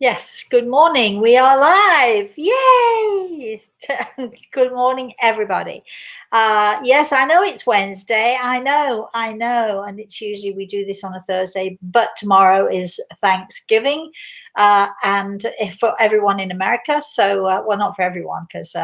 Yes, good morning. We are live. Yay! Good morning, everybody. Yes, I know it's Wednesday. I know. And it's usually we do this on a Thursday, but tomorrow is Thanksgiving. And if for everyone in America. So, well, not for everyone because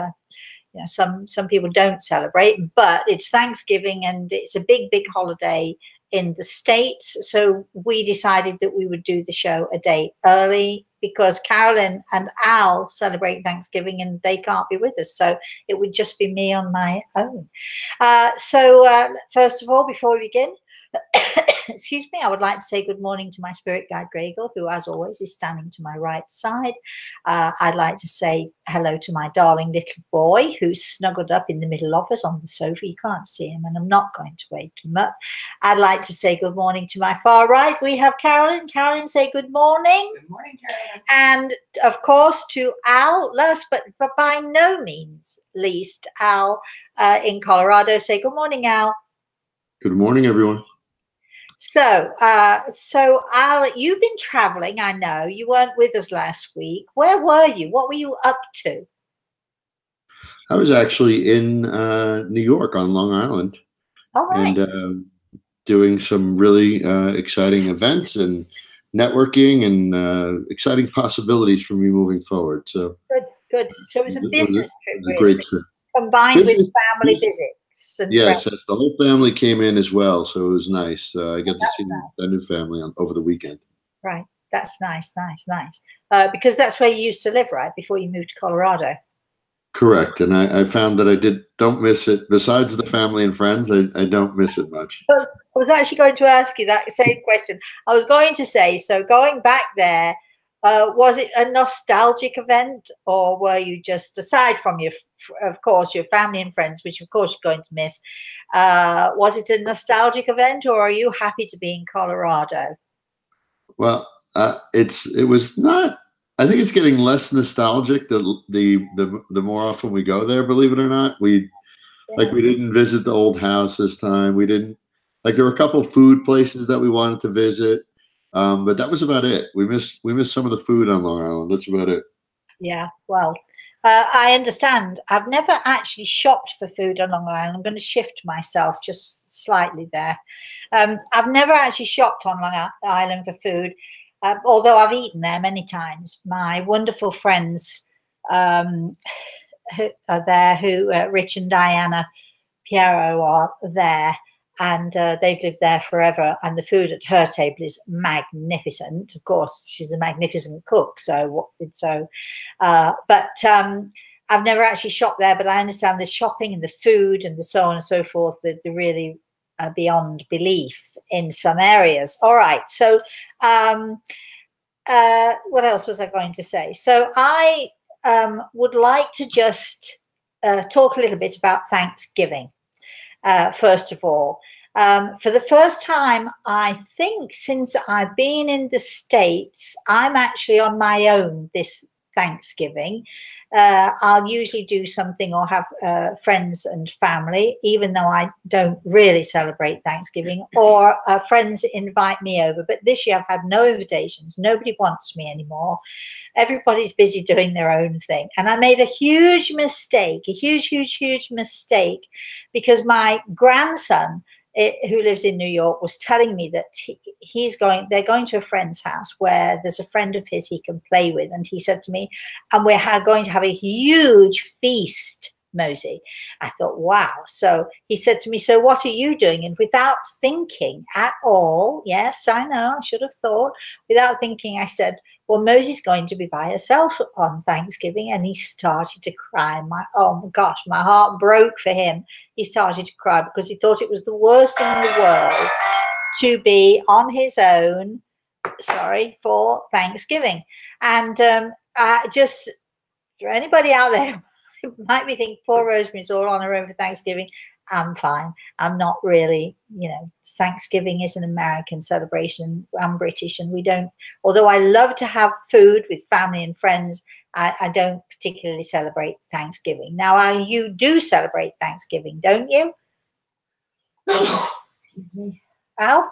some people don't celebrate, but it's Thanksgiving and it's a big holiday in the States. So we decided that we would do the show a day early because Carolyn and Al celebrate Thanksgiving and they can't be with us. So it would just be me on my own. First of all, before we begin, excuse me, I would like to say good morning to my spirit guide Gregor, who as always is standing to my right side. I'd like to say hello to my darling little boy who's snuggled up in the middle of us on the sofa. You can't see him and I'm not going to wake him up. I'd like to say good morning to my far right. We have Carolyn. Carolyn, say good morning. Good morning, Carolyn. And of course to Al, last but by no means least, Al in Colorado. Say good morning, Al. Good morning, everyone. So Al, you've been traveling. I know you weren't with us last week. Where were you? What were you up to? I was actually in New York on Long Island. All right. And doing some really exciting events and networking and exciting possibilities for me moving forward. So good. So it was a business trip, really. A great trip. Combined with family visits. And yes, the whole family came in as well, so it was nice. I got to see nice. the new family over the weekend. Right, that's nice. Because that's where you used to live, right, before you moved to Colorado. Correct, and I found that I don't miss it. Besides the family and friends, I don't miss it much. I was actually going to ask you that same question. I was going to say, so going back there, was it a nostalgic event, or were you just, aside from of course, your family and friends, which of course you're going to miss, was it a nostalgic event, or are you happy to be in Colorado? Well, it was not. I think it's getting less nostalgic the more often we go there. Believe it or not, we didn't visit the old house this time. We didn't there were a couple of food places that we wanted to visit. But that was about it. We missed some of the food on Long Island. That's about it. Yeah, well, I understand. I've never actually shopped for food on Long Island. I'm going to shift myself just slightly there. I've never actually shopped on Long Island for food, although I've eaten there many times. My wonderful friends who are there, Rich and Diana Piero are there. And they've lived there forever, and the food at her table is magnificent. Of course, she's a magnificent cook. But I've never actually shopped there. But I understand the shopping and the food and the so on and so forth. They're really beyond belief in some areas. All right. So, what else was I going to say? So I would like to just talk a little bit about Thanksgiving. First of all, for the first time, I think since I've been in the States, I'm actually on my own this Thanksgiving. I'll usually do something or have friends and family, even though I don't really celebrate Thanksgiving, or friends invite me over. But this year I've had no invitations. Nobody wants me anymore. Everybody's busy doing their own thing. And I made a huge mistake, a huge mistake, because my grandson, who lives in New York, was telling me that they're going to a friend's house where there's a friend of his he can play with. And he said to me, and we're going to have a huge feast, Mosey. I thought, wow. So he said to me, so what are you doing? And without thinking at all, yes, I know, I should have thought, without thinking, I said, well, Mosey's going to be by herself on Thanksgiving. And he started to cry. Oh my gosh, my heart broke for him. He started to cry because he thought it was the worst thing in the world to be on his own, for Thanksgiving. And just for anybody out there who might be thinking, poor Rosemary's all on her own for Thanksgiving, I'm fine. I'm not really, Thanksgiving is an American celebration. I'm British and we don't, although I love to have food with family and friends, I don't particularly celebrate Thanksgiving. Now, you do celebrate Thanksgiving, don't you? Excuse me. Al?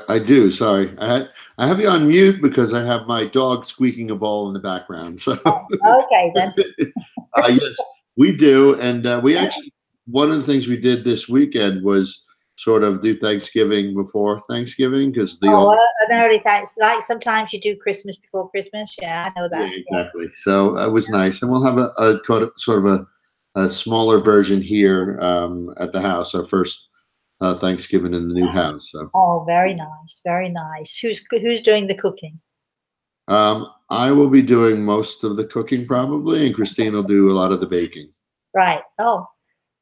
I do. Sorry, I have you on mute because I have my dog squeaking a ball in the background. So Okay, then. yes, we do, and we actually one of the things we did this weekend was sort of do Thanksgiving before Thanksgiving because the Oh, old an early thanks. Like sometimes you do Christmas before Christmas. Yeah, I know yeah that. Yeah. exactly. So it was nice, and we'll have a sort of a smaller version here at the house. Our first Thanksgiving in the new house. So Oh, very nice, very nice. Who's doing the cooking? I will be doing most of the cooking probably, and Christine will do a lot of the baking. Right. Oh,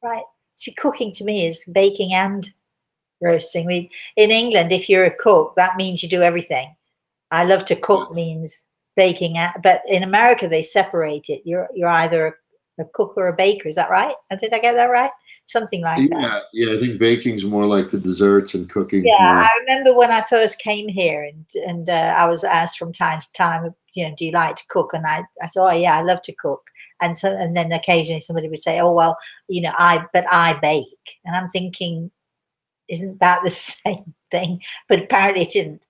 right. See, cooking to me is baking and roasting. We in England, if you're a cook, that means you do everything. I love to cook means baking, but in America they separate it. You're either a cook or a baker. Is that right? Did I get that right? Something like that. Yeah, yeah. I think baking's more like the desserts, and cooking's Yeah, more. I remember when I first came here, and I was asked from time to time, do you like to cook? And I said, oh yeah, I love to cook. And then occasionally somebody would say, oh well, I bake, and I'm thinking, isn't that the same thing? But apparently it isn't.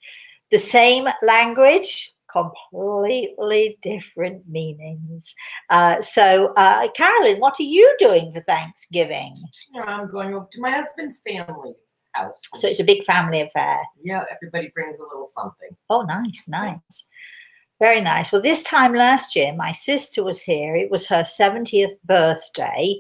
The same language, completely different meanings. Carolyn, what are you doing for Thanksgiving? I'm going over to my husband's family's house. So it's a big family affair. Yeah, everybody brings a little something. Oh, nice, nice. Very nice. Well, this time last year, my sister was here. It was her 70th birthday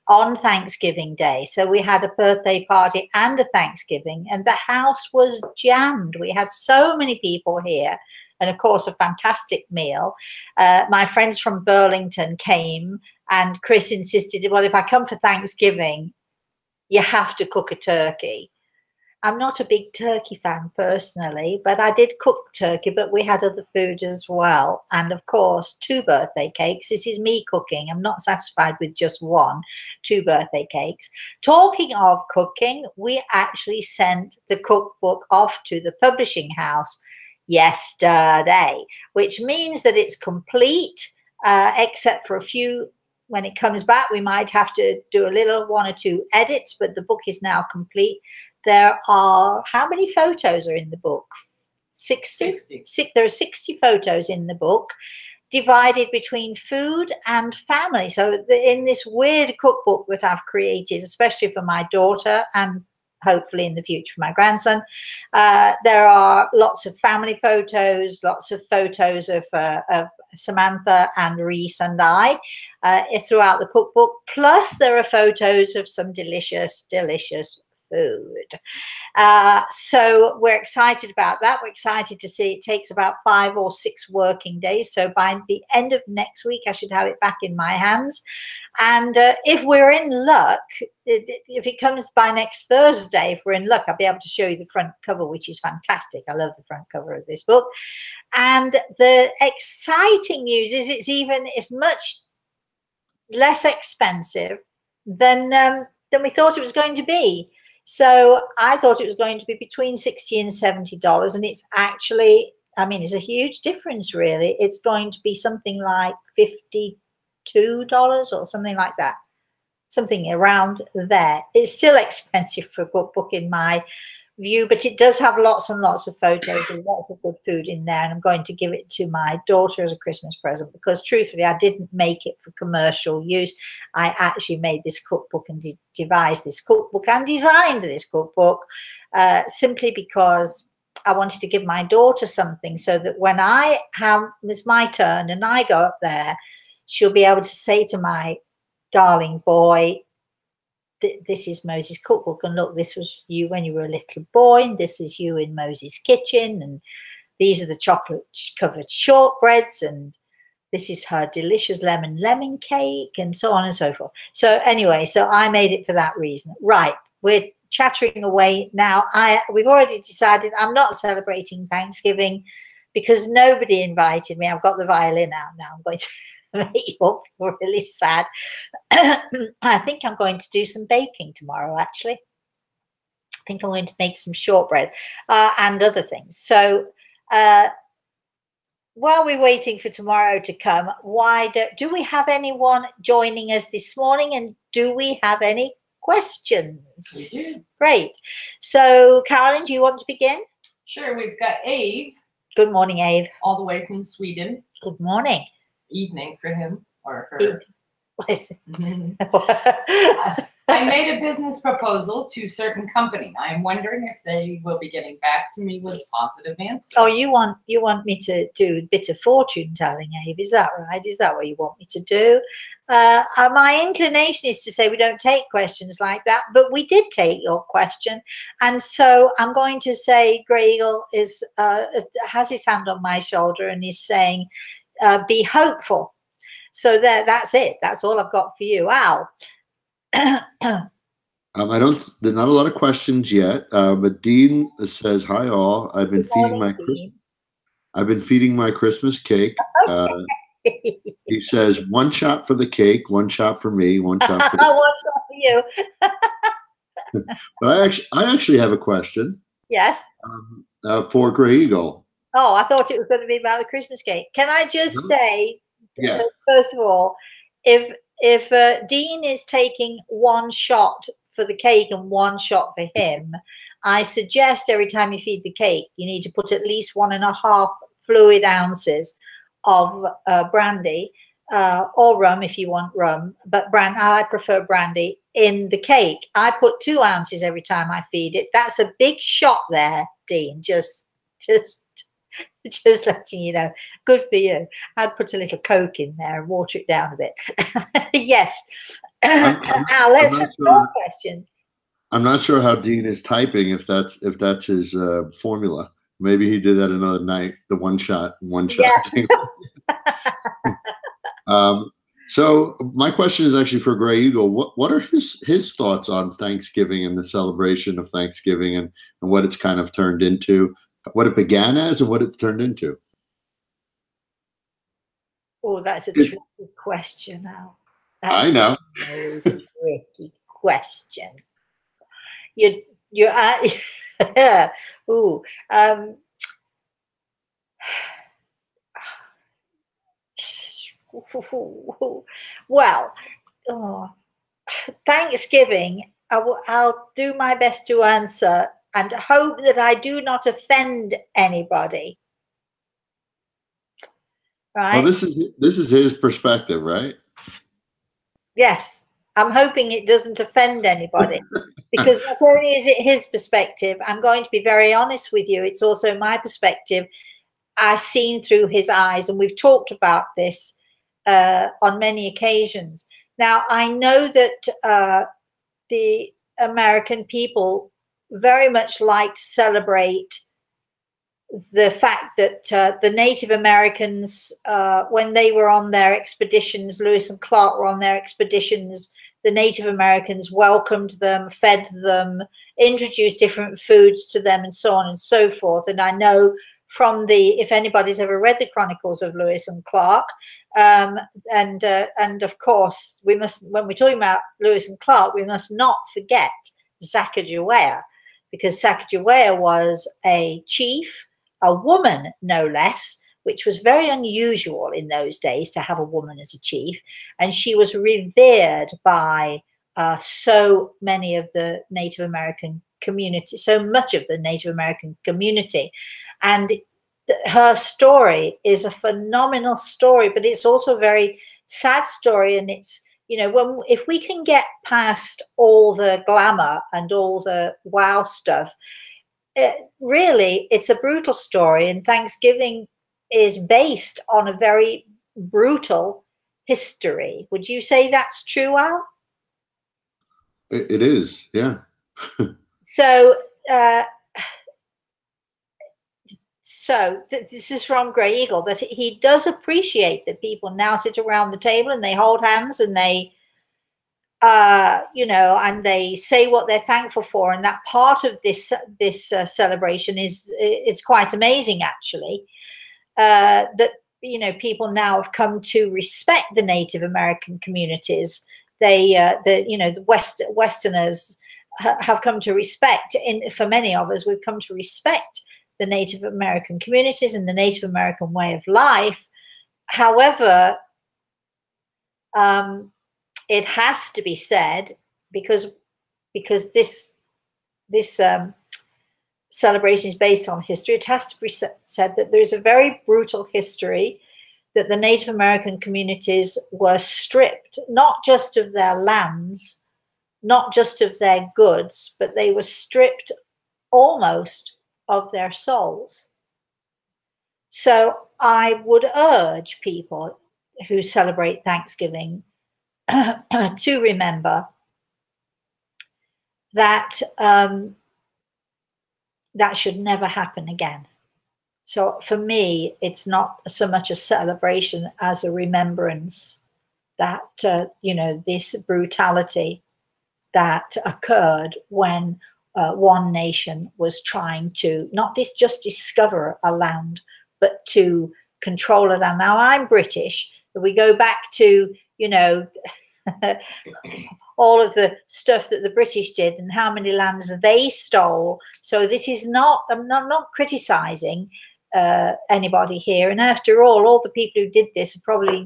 on Thanksgiving Day. So we had a birthday party and a Thanksgiving, and the house was jammed. We had so many people here, and of course, a fantastic meal. My friends from Burlington came, and Chris insisted, well, if I come for Thanksgiving, you have to cook a turkey. I'm not a big turkey fan personally, but I did cook turkey, but we had other food as well. And of course, 2 birthday cakes. This is me cooking. I'm not satisfied with just one, 2 birthday cakes. Talking of cooking, we actually sent the cookbook off to the publishing house yesterday, which means that it's complete, except for a few. When it comes back, we might have to do a little 1 or 2 edits, but the book is now complete. There are, how many photos are in the book? 60? There are 60 photos in the book, divided between food and family. So in this weird cookbook that I've created, especially for my daughter and hopefully in the future for my grandson, there are lots of family photos, lots of photos of Samantha and Reese and I throughout the cookbook. Plus there are photos of some delicious food. So we're excited about that. We're excited to see it takes about 5 or 6 working days. So by the end of next week, I should have it back in my hands. And if we're in luck, if it comes by next Thursday, if we're in luck, I'll be able to show you the front cover, which is fantastic. I love the front cover of this book. And the exciting news is it's much less expensive than we thought it was going to be. So I thought it was going to be between $60 and $70, and it's actually, I mean, it's a huge difference, really. It's going to be something like $52 or something like that, something around there. It's still expensive for a cookbook in my view, but it does have lots and lots of photos and lots of good food in there, and I'm going to give it to my daughter as a Christmas present because truthfully I didn't make it for commercial use. I actually made this cookbook and devised this cookbook and designed this cookbook simply because I wanted to give my daughter something so that when it's my turn and I go up there, she'll be able to say to my darling boy, this is Moses' cookbook, and look, this was you when you were a little boy, and this is you in Moses' kitchen, and these are the chocolate covered shortbreads, and this is her delicious lemon cake, and so on and so forth. So anyway, so I made it for that reason. Right, we're chattering away now. We've already decided I'm not celebrating Thanksgiving because nobody invited me. I've got the violin out now. I'm going to make you all feel really sad. I think I'm going to do some baking tomorrow, actually. I think I'm going to make some shortbread and other things. So while we're waiting for tomorrow to come, do we have anyone joining us this morning, and do we have any questions? We do. Great. So Carolyn, do you want to begin? Sure, we've got Ave, Good morning, Ave. all the way from Sweden. Good morning. Evening for him or her. I made a business proposal to a certain company. I am wondering if they will be getting back to me with a positive answer. Oh, you want me to do a bit of fortune telling, Abe? Is that right? Is that what you want me to do? My inclination is to say we don't take questions like that, but we did take your question, and so I'm going to say Grey Eagle is has his hand on my shoulder and is saying, "Be hopeful." So that's it. That's all I've got for you, Al. I don't. There's not a lot of questions yet, but Dean says, "Hi all. I've been feeding my Christmas cake." He says, "One shot for the cake, one shot for me, one shot for one shot for you." But I actually have a question. Yes. For Grey Eagle. Oh, I thought it was going to be about the Christmas cake. Can I just say, yeah. First of all, if Dean is taking one shot for the cake and one shot for him, I suggest every time you feed the cake, you need to put at least 1.5 fluid ounces of brandy or rum if you want rum, but I prefer brandy in the cake. I put 2 ounces every time I feed it. That's a big shot there, Dean. Just letting you know. Good for you. I'd put a little Coke in there and water it down a bit. Yes. Now let's have your question. I'm not sure how Dean is typing, if that's his formula. Maybe he did that another night, the one shot. Yeah. So my question is actually for Grey Eagle. What are his thoughts on Thanksgiving and the celebration of Thanksgiving and what it's kind of turned into, what it began as and what it's turned into? Oh, that's a tricky question now. I know. A tricky question. You ooh, well, Thanksgiving, I'll do my best to answer and hope that I do not offend anybody. Right? Well, this is his perspective, right? Yes, I'm hoping it doesn't offend anybody, because not only is it his perspective, I'm going to be very honest with you, it's also my perspective. I've seen through his eyes, and we've talked about this on many occasions. Now, I know that the American people very much like to celebrate the fact that the Native Americans, when they were on their expeditions, Lewis and Clark were on their expeditions, the Native Americans welcomed them, fed them, introduced different foods to them, and so on and so forth. And I know from if anybody's ever read the Chronicles of Lewis and Clark, and of course, we must, when we're talking about Lewis and Clark, we must not forget Sacagawea, because Sacagawea was a chief, a woman no less, which was very unusual in those days to have a woman as a chief, and she was revered by so many of the Native American community, so much of the Native American community. And her story is a phenomenal story, but it's also a very sad story. And it's, you know, if we can get past all the glamour and all the wow stuff, really, it's a brutal story. And Thanksgiving is based on a very brutal history. Would you say that's true, Al? It is, yeah. So, this is from Grey Eagle, that he does appreciate that people now sit around the table and they hold hands and they, you know, and they say what they're thankful for, and that part of this celebration it's quite amazing, actually. That, you know, people now have come to respect the Native American communities. They, you know, the Westerners have come to respect. For many of us, we've come to respect the Native American communities and the Native American way of life. However, it has to be said, because this celebration is based on history, it has to be said that there's a very brutal history, that the Native American communities were stripped, not just of their lands, not just of their goods, but they were stripped almost of their souls. So I would urge people who celebrate Thanksgiving to remember that that should never happen again. So for me, it's not so much a celebration as a remembrance that, you know, this brutality that occurred when one nation was trying to not just discover a land, but to control it. And now I'm British. If we go back to, you know, all of the stuff that the British did and how many lands they stole. So this is not, I'm not criticizing anybody here. And after all the people who did this are probably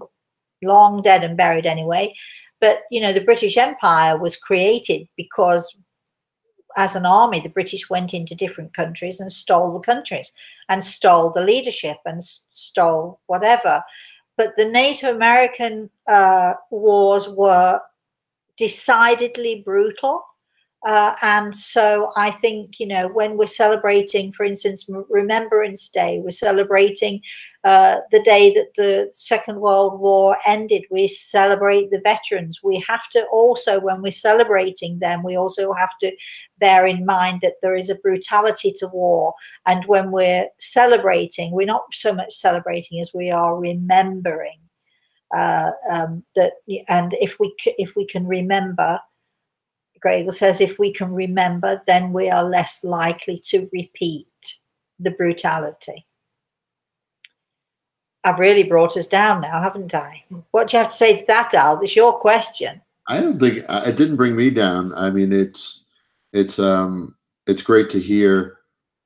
long dead and buried anyway. But, you know, the British Empire was created because as an army, the British went into different countries and stole the countries and stole the leadership and stole whatever. But the Native American wars were decidedly brutal. And so I think, you know, when we're celebrating, for instance, Remembrance Day, we're celebrating the day that the Second World War ended. We celebrate the veterans. We have to also, when we're celebrating them, we also have to bear in mind that there is a brutality to war. And when we're celebrating, we're not so much celebrating as we are remembering that. And if we can remember, Gregor says, if we can remember, then we are less likely to repeat the brutality. I've really brought us down now, haven't I? What do you have to say to that, Al? It's your question. I don't think it didn't bring me down. I mean, it's great to hear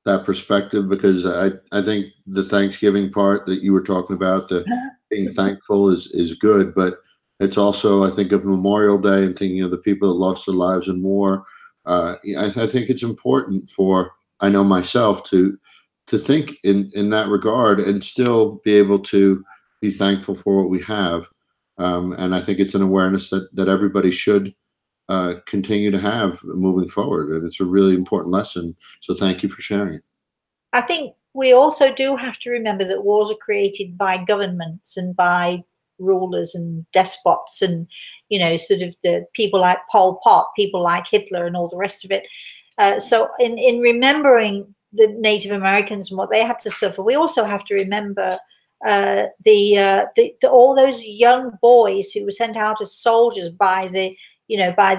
that perspective, because I think the Thanksgiving part that you were talking about, the being thankful is good, but it's also, I think, of Memorial Day and thinking of the people that lost their lives in war. I think it's important for, I know myself, to think in that regard and still be able to be thankful for what we have. And I think it's an awareness that everybody should continue to have moving forward. And it's a really important lesson. So thank you for sharing it. I think we also do have to remember that wars are created by governments and by rulers and despots and, you know, sort of the people like Pol Pot, people like Hitler and all the rest of it. So in remembering the Native Americans and what they had to suffer, we also have to remember all those young boys who were sent out as soldiers by the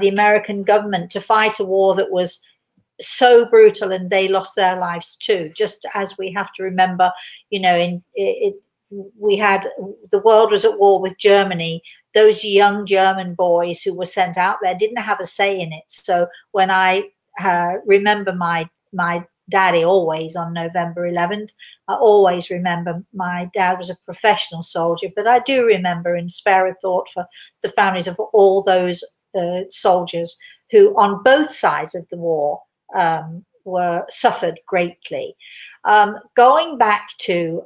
American government to fight a war that was so brutal, and they lost their lives too. Just as we have to remember, you know, the world was at war with Germany. Those young German boys who were sent out there didn't have a say in it. So when I remember my daddy, always on November 11th, I always remember my dad was a professional soldier, but I do remember and spare a thought for the families of all those soldiers who on both sides of the war were suffered greatly. Going back to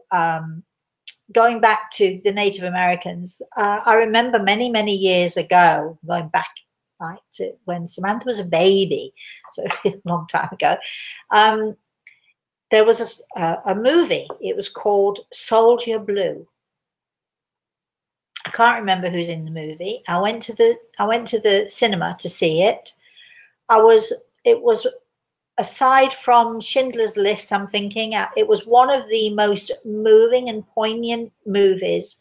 the Native Americans, I remember many years ago, going back right to when Samantha was a baby, so a long time ago, there was a movie. It was called Soldier Blue. I can't remember who's in the movie. I went to the cinema to see it. It was aside from Schindler's List, I'm thinking it was one of the most moving and poignant movies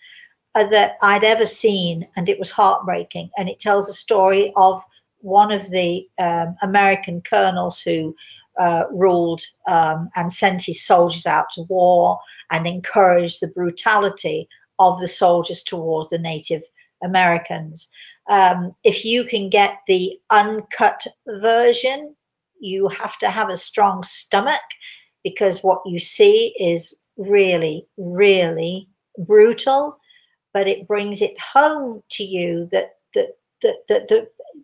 that I'd ever seen, and it was heartbreaking. And it tells the story of one of the American colonels who ruled and sent his soldiers out to war and encouraged the brutality of the soldiers towards the Native Americans. If you can get the uncut version, you have to have a strong stomach, because what you see is really, really brutal, but it brings it home to you that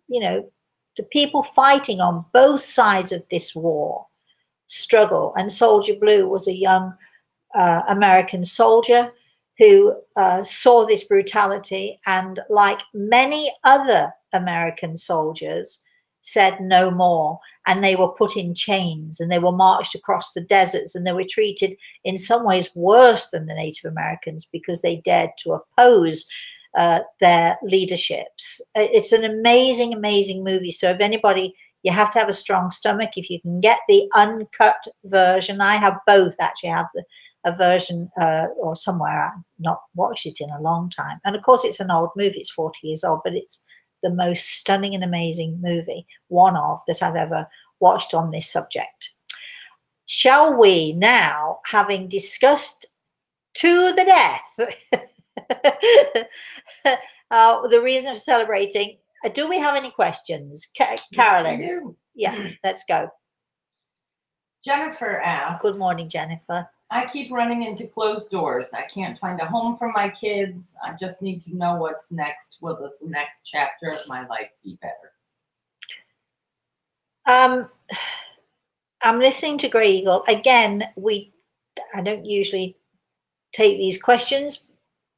you know, the people fighting on both sides of this war struggle. And Soldier Blue was a young American soldier who saw this brutality, and like many other American soldiers, said no more. And they were put in chains, and they were marched across the deserts, and they were treated in some ways worse than the Native Americans because they dared to oppose their leaderships. It's an amazing, amazing movie. So if anybody, you have to have a strong stomach. If you can get the uncut version, I have both actually. I have a version or somewhere. I've not watched it in a long time. And of course, it's an old movie. It's 40 years old, but it's the most stunning and amazing movie, one of, that I've ever watched on this subject. Shall we now, having discussed to the death the reason for celebrating, do we have any questions? Carolyn? Yes, I do. Yeah, let's go. Jennifer asks. Good morning, Jennifer. I keep running into closed doors. I can't find a home for my kids. I just need to know what's next. Will this next chapter of my life be better? I'm listening to Grey Eagle. Again, I don't usually take these questions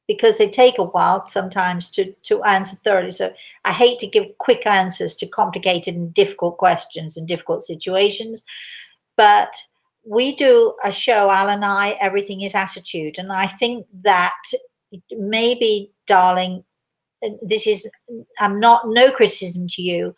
because they take a while sometimes to answer thoroughly. So I hate to give quick answers to complicated and difficult questions and difficult situations. But we do a show, Al and I, Everything is Attitude. And I think that maybe, darling, no criticism to you.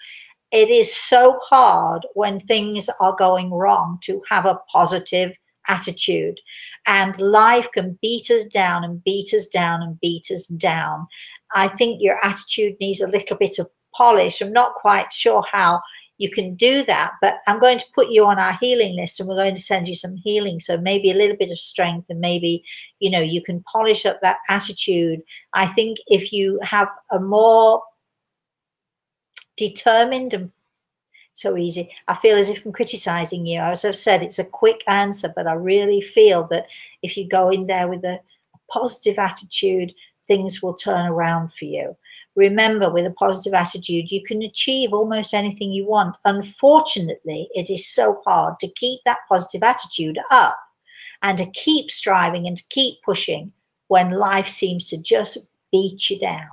It is so hard when things are going wrong to have a positive attitude, and life can beat us down and beat us down and beat us down. I think your attitude needs a little bit of polish. I'm not quite sure how you can do that, but I'm going to put you on our healing list, and we're going to send you some healing. So maybe a little bit of strength, and maybe, you can polish up that attitude. I think if you have a more determined, and so easy, I feel as if I'm criticizing you. As I've said, it's a quick answer, but I really feel that if you go in there with a positive attitude, things will turn around for you. Remember, with a positive attitude, you can achieve almost anything you want. Unfortunately, it is so hard to keep that positive attitude up and to keep striving and to keep pushing when life seems to just beat you down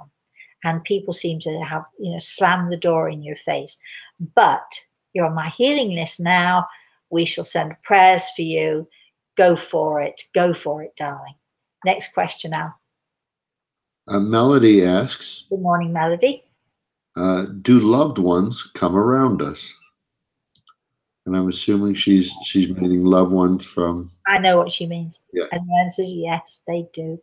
and people seem to have, slam the door in your face. But you're on my healing list now. We shall send prayers for you. Go for it. Go for it, darling. Next question now. Melody asks, good morning, Melody. Do loved ones come around us? And I'm assuming she's meaning loved ones from... I know what she means. Yeah. And the answer is yes, they do.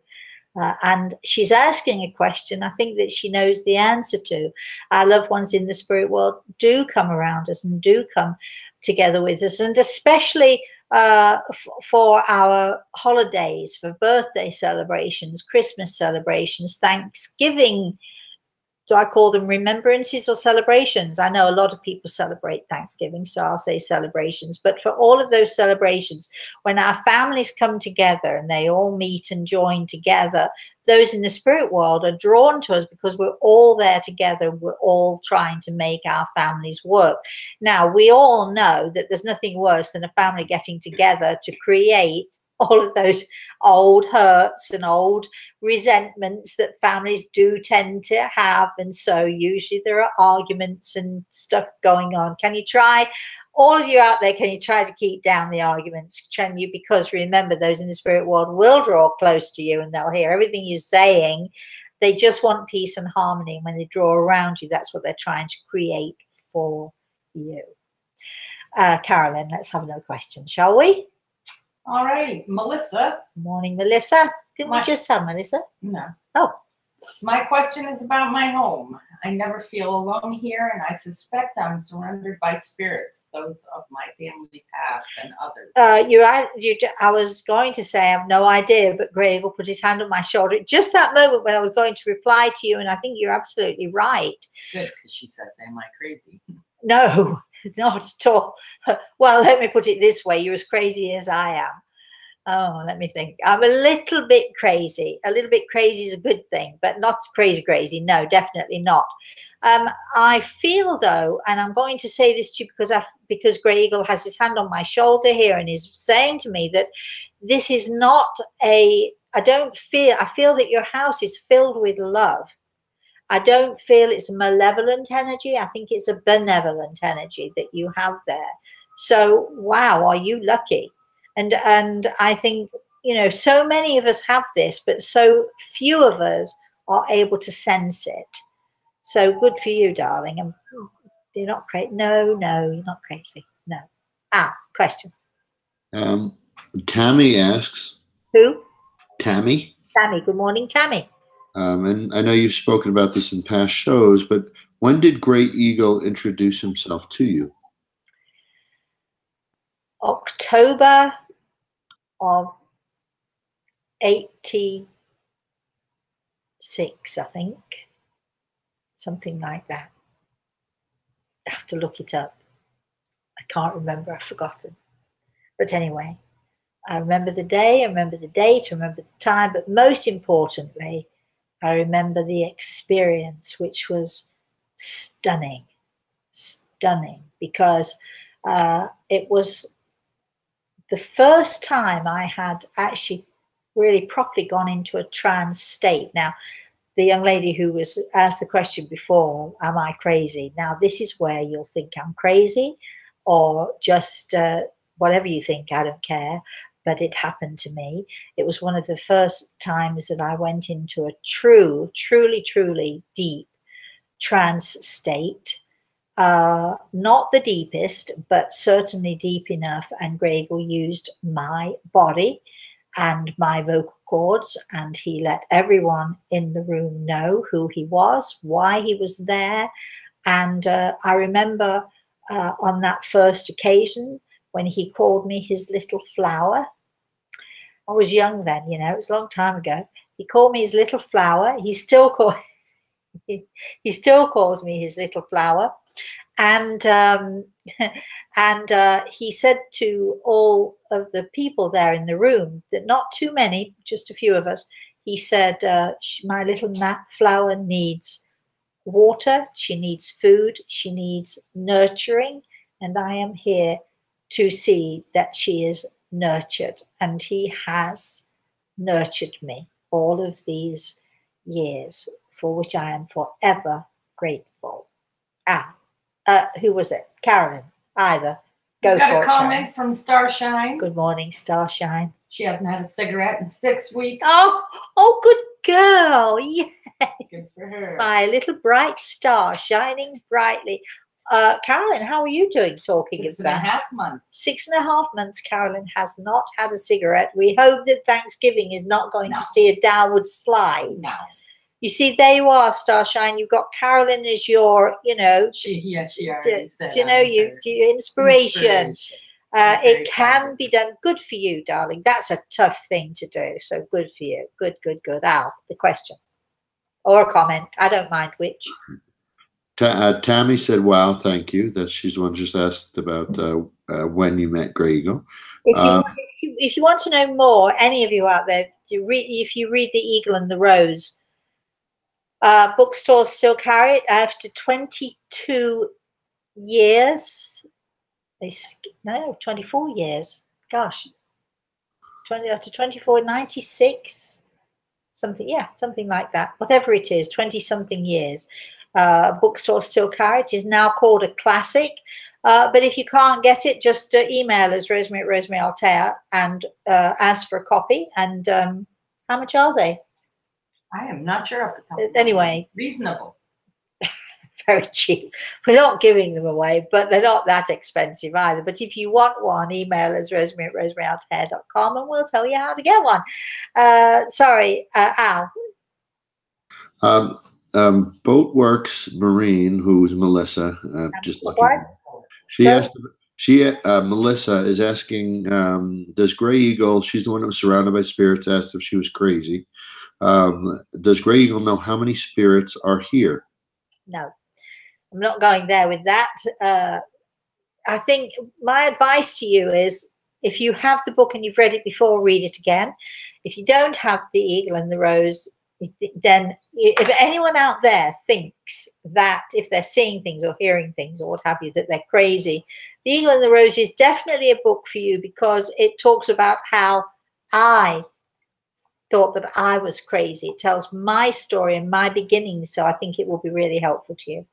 And she's asking a question I think that she knows the answer to. Our loved ones in the spirit world do come around us and do come together with us, and especially for our holidays, for birthday celebrations, Christmas celebrations, Thanksgiving. Do I call them remembrances or celebrations? I know a lot of people celebrate Thanksgiving, so I'll say celebrations. But for all of those celebrations, when our families come together and they all meet and join together, those in the spirit world are drawn to us because we're all there together. We're all trying to make our families work. Now, we all know that there's nothing worse than a family getting together to create all of those old hurts and old resentments that families do tend to have. And so usually there are arguments and stuff going on. Can you try, all of you out there, can you try to keep down the arguments? Can you? Because remember, those in the spirit world will draw close to you and they'll hear everything you're saying. They just want peace and harmony. And when they draw around you, that's what they're trying to create for you. Carolyn, let's have another question, shall we? All right, Melissa. Morning, Melissa. Didn't we just have Melissa? No. Oh. My question is about my home. I never feel alone here, and I suspect I'm surrounded by spirits, those of my family past and others. I was going to say I have no idea, but Greg will put his hand on my shoulder at just that moment when I was going to reply to you, and I think you're absolutely right. Good, because she says, am I crazy? No, not at all. Well, let me put it this way. You're as crazy as I am. Oh, let me think. I'm a little bit crazy. A little bit crazy is a good thing, but not crazy crazy. No, definitely not. I feel though, and I'm going to say this to you because Grey Eagle has his hand on my shoulder here and is saying to me that this is not a. I feel that your house is filled with love. I don't feel it's a malevolent energy. I think it's a benevolent energy that you have there. So, wow, are you lucky? And I think, so many of us have this, but so few of us are able to sense it. So good for you, darling. And you're not crazy. No, you're not crazy. No. Question. Tammy asks. Who? Tammy. Tammy. Good morning, Tammy. And I know you've spoken about this in past shows, but when did Grey Eagle introduce himself to you? October of 86, I think. Something like that. I have to look it up. I can't remember. I've forgotten. But anyway, I remember the day, I remember the date, I remember the time, but most importantly, I remember the experience, which was stunning, because it was the first time I had actually really properly gone into a trance state. Now, the young lady who was asked the question before, am I crazy? Now, this is where you'll think I'm crazy or just whatever you think, I don't care. But it happened to me. It was one of the first times that I went into a truly deep trance state. Not the deepest, but certainly deep enough. And Grey Eagle used my body and my vocal cords, and he let everyone in the room know who he was, why he was there. And I remember on that first occasion when he called me his little flower. I was young then, it was a long time ago. He called me his little flower. He still calls me his little flower. And he said to all of the people there in the room, that not too many, just a few of us, he said, my little flower needs water, she needs food, she needs nurturing, and I am here to see that she is nurtured. And he has nurtured me all of these years, for which I am forever grateful. Who was it? Carolyn. Either. Go got for a it, comment Carolyn. from Starshine. Good morning, Starshine. She hasn't had a cigarette in 6 weeks. Oh, good girl. Yeah. Good for her. My little bright star shining brightly. Carolyn, how are you doing talking of that? 6.5 months. 6.5 months, Carolyn has not had a cigarette. We hope that Thanksgiving is not going to see a downward slide. No. You see, there you are, Starshine. You've got Carolyn as your, She already said your inspiration. It can be done. Good for you, darling. That's a tough thing to do. So good for you. Good. Al, the question or a comment. I don't mind which. Tammy said, wow, thank you. She's the one just asked about when you met Grey Eagle. If you want to know more, any of you out there, if you read The Eagle and the Rose, bookstores still carry it after 22 years. 24 years. Gosh, 20 after 24, 96, something like that. Whatever it is, 20-something years. Bookstores still carry it. It is now called a classic. But if you can't get it, just email us, Rosemary at Rosemary Altea, and ask for a copy. And how much are they? I am not sure. Anyway, reasonable. Very cheap. We're not giving them away, but they're not that expensive either. But if you want one, email us, Rosemary at rosemaryalte.com, and we'll tell you how to get one. Sorry, Al. Boatworks Marine, who's Melissa, just looking. What? She asked. Melissa is asking, does Grey Eagle? She's the one that was surrounded by spirits. Asked if she was crazy. Does Grey Eagle know how many spirits are here? No, I'm not going there with that. I think my advice to you is if you have the book and you've read it before, read it again. If you don't have The Eagle and the Rose, then if anyone out there thinks that if they're seeing things or hearing things or what have you, that they're crazy, The Eagle and the Rose is definitely a book for you, because it talks about how I thought that I was crazy. It tells my story and my beginnings, so I think it will be really helpful to you.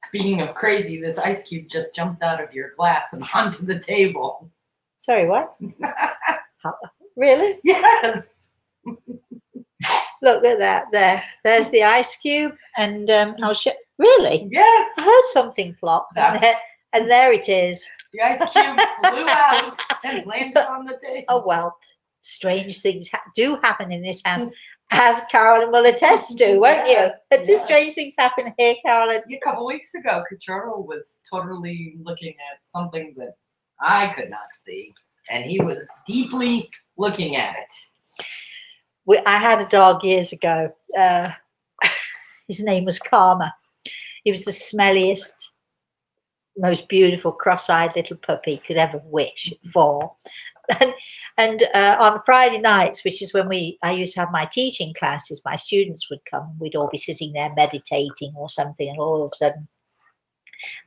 Speaking of crazy, this ice cube just jumped out of your glass and onto the table. Sorry, what? Really? Yes. Look at that. There's the ice cube, and I'll show. Really? Yes. I heard something plop, and there it is. The ice cube flew out and landed on the table. Oh, well, strange things do happen in this house, as Carolyn will attest to, won't Yes, you? Do yes. strange things happen here, Carolyn? A couple weeks ago, Cachorro was totally looking at something that I could not see, and he was deeply looking at it. I had a dog years ago. His name was Karma. He was the smelliest, most beautiful, cross-eyed little puppy you could ever wish for. And on Friday nights, which is when I used to have my teaching classes, my students would come. We'd all be sitting there meditating or something, and all of a sudden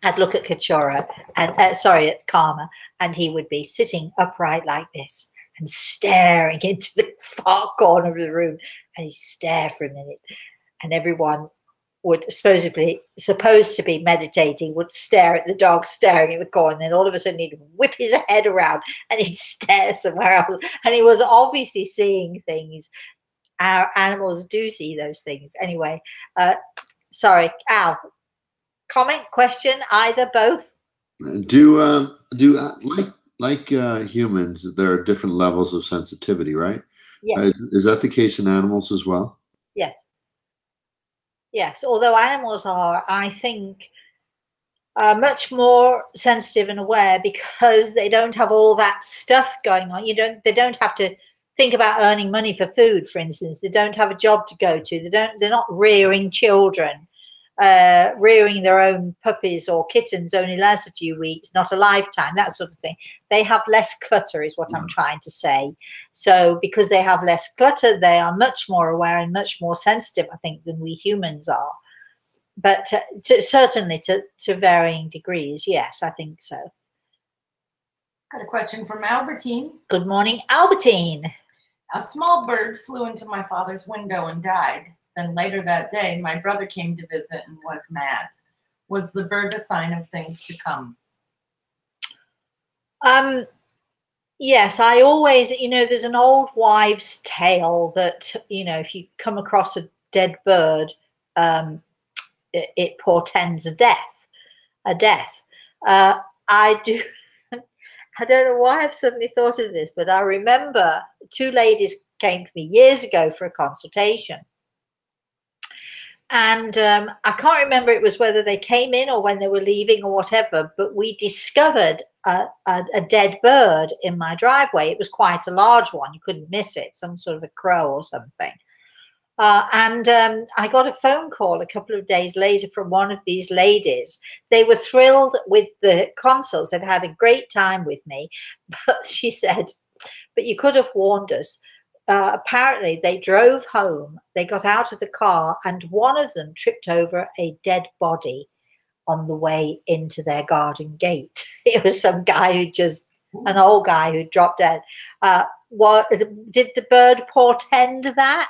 I'd look at Cachorro, and at Karma, and he would be sitting upright like this and staring into the far corner of the room, and he'd stare for a minute, and everyone would supposed to be meditating, would stare at the dog staring at the corner, and then all of a sudden he'd whip his head around and he'd stare somewhere else, and he was obviously seeing things. Our animals do see those things. Anyway, sorry, Al, comment, question, either, both? Like humans, there are different levels of sensitivity, right? Yes. Is that the case in animals as well? Yes. Yes, although animals are, I think, much more sensitive and aware, because they don't have all that stuff going on. They don't have to think about earning money for food, for instance. They don't have a job to go to. They're not rearing children. Rearing their own puppies or kittens only lasts a few weeks, not a lifetime, that sort of thing. They have less clutter, is what I'm trying to say. So because they have less clutter, they are much more aware and much more sensitive, I think, than we humans are. But certainly to varying degrees, yes, I think so. Got a question from Albertine. Good morning, Albertine. A small bird flew into my father's window and died. Then later that day, my brother came to visit and was mad. Was the bird a sign of things to come? Yes, I always, there's an old wives' tale that, if you come across a dead bird, it portends a death. I do. I don't know why I've suddenly thought of this, but I remember two ladies came to me years ago for a consultation. And I can't remember it was whether they came in or when they were leaving or whatever, but we discovered a dead bird in my driveway. It was quite a large one. You couldn't miss it, some sort of a crow or something. And I got a phone call a couple of days later from one of these ladies. They were thrilled with the consults. They'd had a great time with me. But she said, but you could have warned us. Apparently they drove home, they got out of the car, and one of them tripped over a dead body on the way into their garden gate. It was some guy an old guy who dropped dead. Did the bird portend that?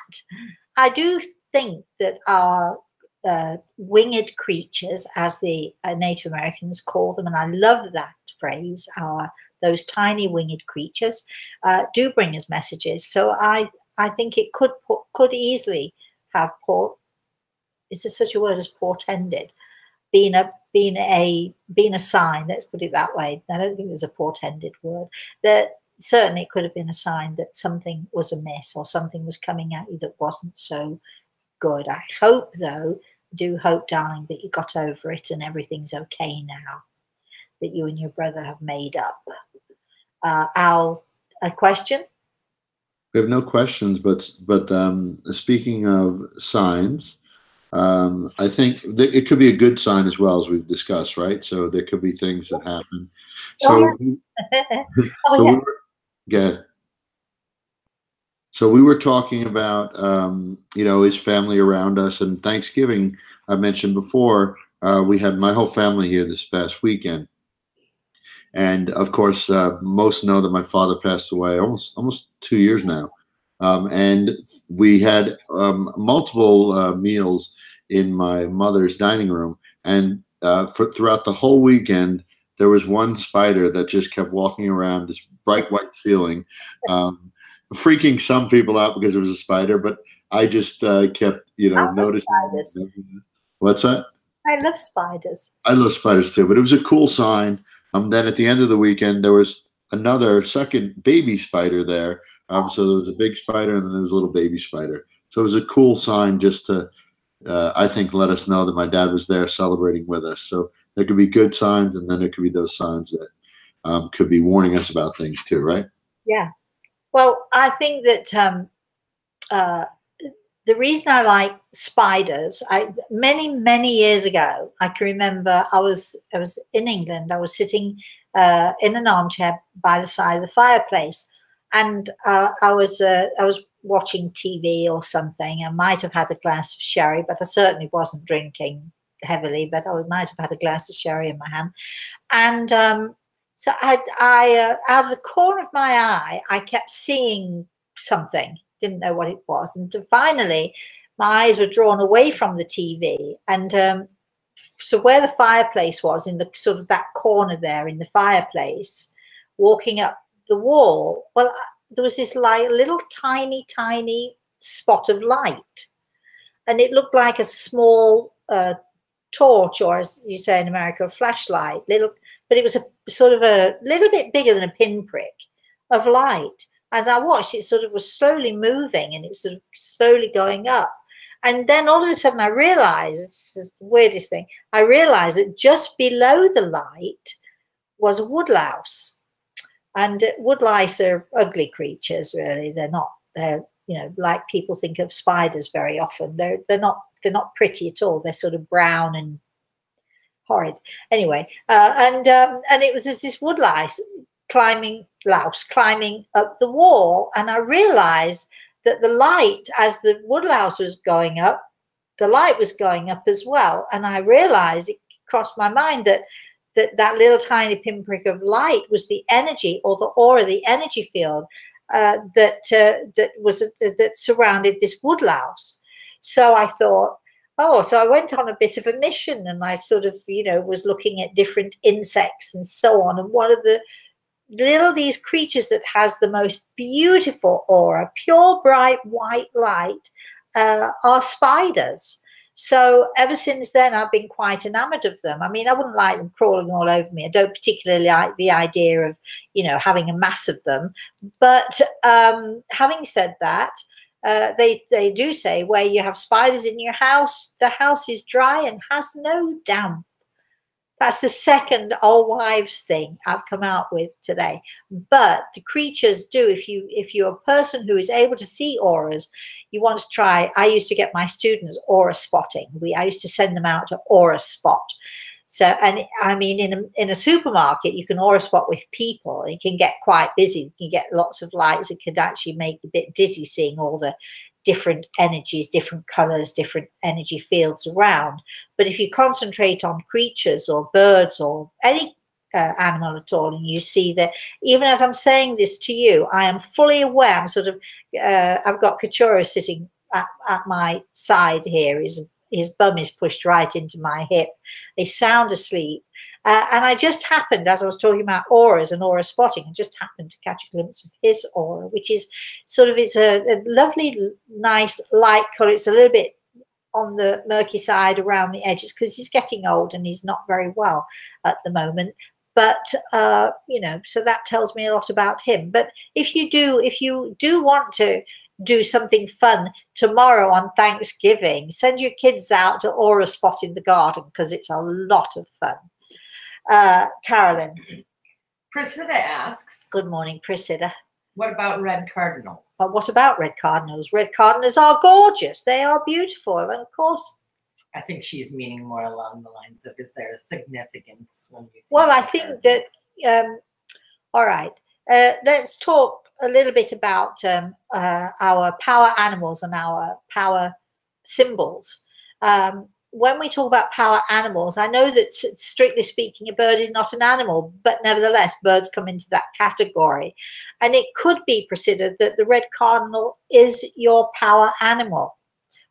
I do think that our winged creatures, as the Native Americans call them, and I love that phrase, those tiny winged creatures, do bring us messages. So I think it could easily have is there such a word as portended? Been a sign, let's put it that way. I don't think there's a portended word. That certainly it could have been a sign that something was amiss or something was coming at you that wasn't so good. I hope, though, darling, that you got over it and everything's okay now, that you and your brother have made up. Al, a question? We have no questions, but speaking of signs, I think it could be a good sign as well, as we've discussed, right? So there could be things that happen. Oh, So, yeah. so Oh, we yeah. were, yeah. So we were talking about, his family around us, and Thanksgiving. I mentioned before, we had my whole family here this past weekend, and of course, most know that my father passed away almost 2 years now, and we had multiple meals in my mother's dining room, and throughout the whole weekend, there was one spider that just kept walking around this bright white ceiling. Um, Freaking some people out because it was a spider, but I just kept, I love noticing. spiders. What's that? I love spiders. I love spiders too, but it was a cool sign. Then at the end of the weekend, there was another second baby spider there. So there was a big spider and then there was a little baby spider. So it was a cool sign just to, I think, let us know that my dad was there celebrating with us. So there could be good signs, and then there could be those signs that could be warning us about things too, right? Yeah. Well, I think that uh, the reason I like spiders, many years ago, I can remember I was in England. I was sitting in an armchair by the side of the fireplace, and I was watching TV or something. I might have had a glass of sherry, but I certainly wasn't drinking heavily. But I might have had a glass of sherry in my hand, and so I out of the corner of my eye, I kept seeing something. Didn't know what it was, and finally, my eyes were drawn away from the TV, and so where the fireplace was, in the sort of that corner there in the fireplace, walking up the wall. Well, there was this like little tiny spot of light, and it looked like a small torch, or as you say in America, a flashlight. Little, but it was a sort of a little bit bigger than a pinprick of light. As I watched, it sort of was slowly moving, and it was sort of slowly going up. And then all of a sudden, I realized, this is the weirdest thing, I realized that just below the light was a woodlouse. And woodlice are ugly creatures, really. They're like people think of spiders very often. They're not pretty at all. They're sort of brown and horrid. Anyway, and it was this woodlice climbing up the wall, and I realized that the light, as the woodlouse was going up, the light was going up as well. And I realized, it crossed my mind, that little tiny pinprick of light was the energy, or the aura, the energy field that surrounded this woodlouse. So I thought, oh, so I went on a bit of a mission, and I sort of, was looking at different insects and so on. And one of these creatures that has the most beautiful aura, pure bright white light, are spiders. So ever since then, I've been quite enamored of them. I mean, I wouldn't like them crawling all over me. I don't particularly like the idea of, having a mass of them. But having said that, they do say, where you have spiders in your house, the house is dry and has no damp. That's the second old wives thing I've come out with today. But the creatures do. If you're a person who is able to see auras, you want to try. I used to get my students aura spotting. I used to send them out to aura spot. So, and I mean, in a supermarket, you can aura spot with people. It can get quite busy. You get lots of lights. It could actually make you a bit dizzy seeing all the different energies, different colors, different energy fields around. But if you concentrate on creatures or birds or any animal at all, and you see that, even as I'm saying this to you, I am fully aware. I'm sort of, I've got Kachura sitting at my side here. His bum is pushed right into my hip. He's sound asleep. And I just happened, as I was talking about auras and aura spotting, I just happened to catch a glimpse of his aura, which is sort of, it's a lovely, nice light color. It's a little bit on the murky side around the edges because he's getting old and he's not very well at the moment. But, so that tells me a lot about him. But if you do want to do something fun tomorrow on Thanksgiving, send your kids out to aura spot in the garden, because it's a lot of fun. Carolyn. Priscilla asks, good morning, Priscilla. What about red cardinals? What about red cardinals? Red cardinals are gorgeous. They are beautiful. And of course, I think she's meaning more along the lines of, is there a significance when you see Well, I her? think that, all right, let's talk a little bit about our power animals and our power symbols. When we talk about power animals, I know that strictly speaking, a bird is not an animal, but nevertheless, birds come into that category. And it could be considered that the red cardinal is your power animal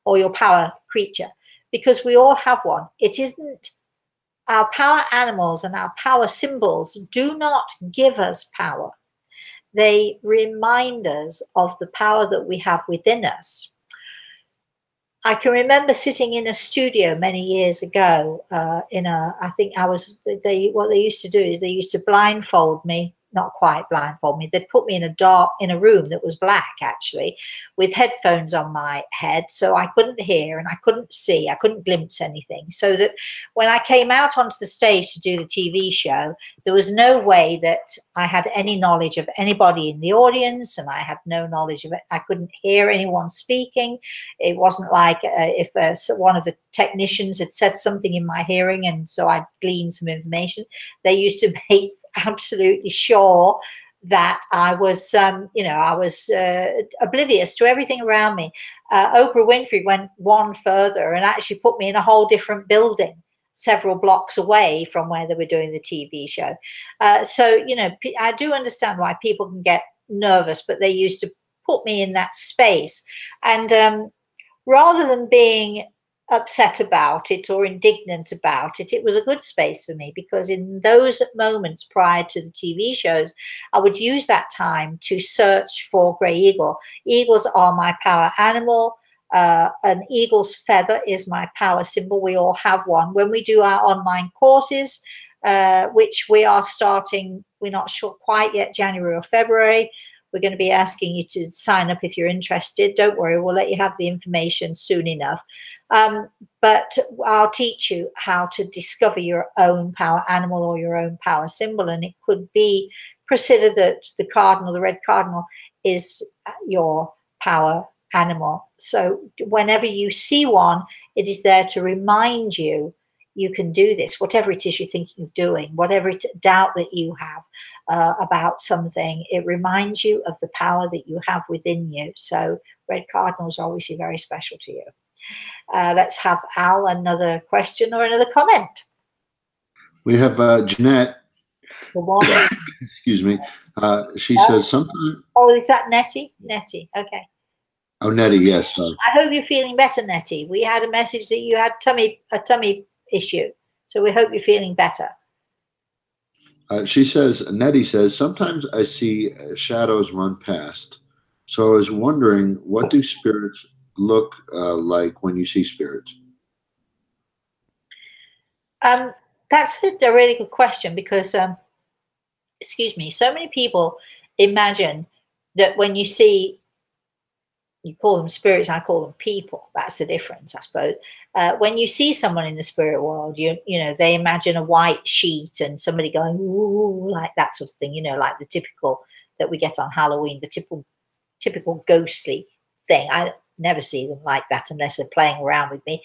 or your power creature, because we all have one. It isn't, our power animals and our power symbols do not give us power. They remind us of the power that we have within us. I can remember sitting in a studio many years ago I think what they used to do is they used to blindfold me, not quite blindfold me. They'd put me in a room that was black, actually, with headphones on my head. So I couldn't hear and I couldn't see, I couldn't glimpse anything. So that when I came out onto the stage to do the TV show, there was no way that I had any knowledge of anybody in the audience, and I had no knowledge of it. I couldn't hear anyone speaking. It wasn't like if one of the technicians had said something in my hearing and so I'd gleaned some information. They used to make absolutely sure that I was, oblivious to everything around me. Oprah Winfrey went one further and actually put me in a whole different building, several blocks away from where they were doing the TV show. So, I do understand why people can get nervous, but they used to put me in that space. And rather than being upset about it or indignant about it, it was a good space for me, because in those moments prior to the TV shows, I would use that time to search for grey eagle. Eagles are my power animal. An eagle's feather is my power symbol. We all have one. When we do our online courses, which we are starting, we're not sure quite yet, January or February, we're going to be asking you to sign up if you're interested. Don't worry, we'll let you have the information soon enough. But I'll teach you how to discover your own power animal or your own power symbol. And it could be considered that the cardinal, the red cardinal, is your power animal. So whenever you see one, it is there to remind you you can do this, whatever it is you're thinking of doing, whatever doubt that you have about something, it reminds you of the power that you have within you. So red cardinals are obviously very special to you. Let's have Al, another question or another comment. We have Jeanette. The one. Excuse me. She says something. Oh, is that Nettie? Nettie, okay. Oh, Nettie, yes. I hope you're feeling better, Nettie. We had a message that you had a tummy issue, so we hope you're feeling better. Nettie says, sometimes I see shadows run past. So I was wondering, what do spirits look like when you see spirits? That's a really good question, because, excuse me, so many people imagine that when you see, you call them spirits, I call them people. That's the difference, I suppose. When you see someone in the spirit world, you know, they imagine a white sheet and somebody going, ooh, like that sort of thing, like the typical that we get on Halloween, the typical ghostly thing. I never see them like that unless they're playing around with me.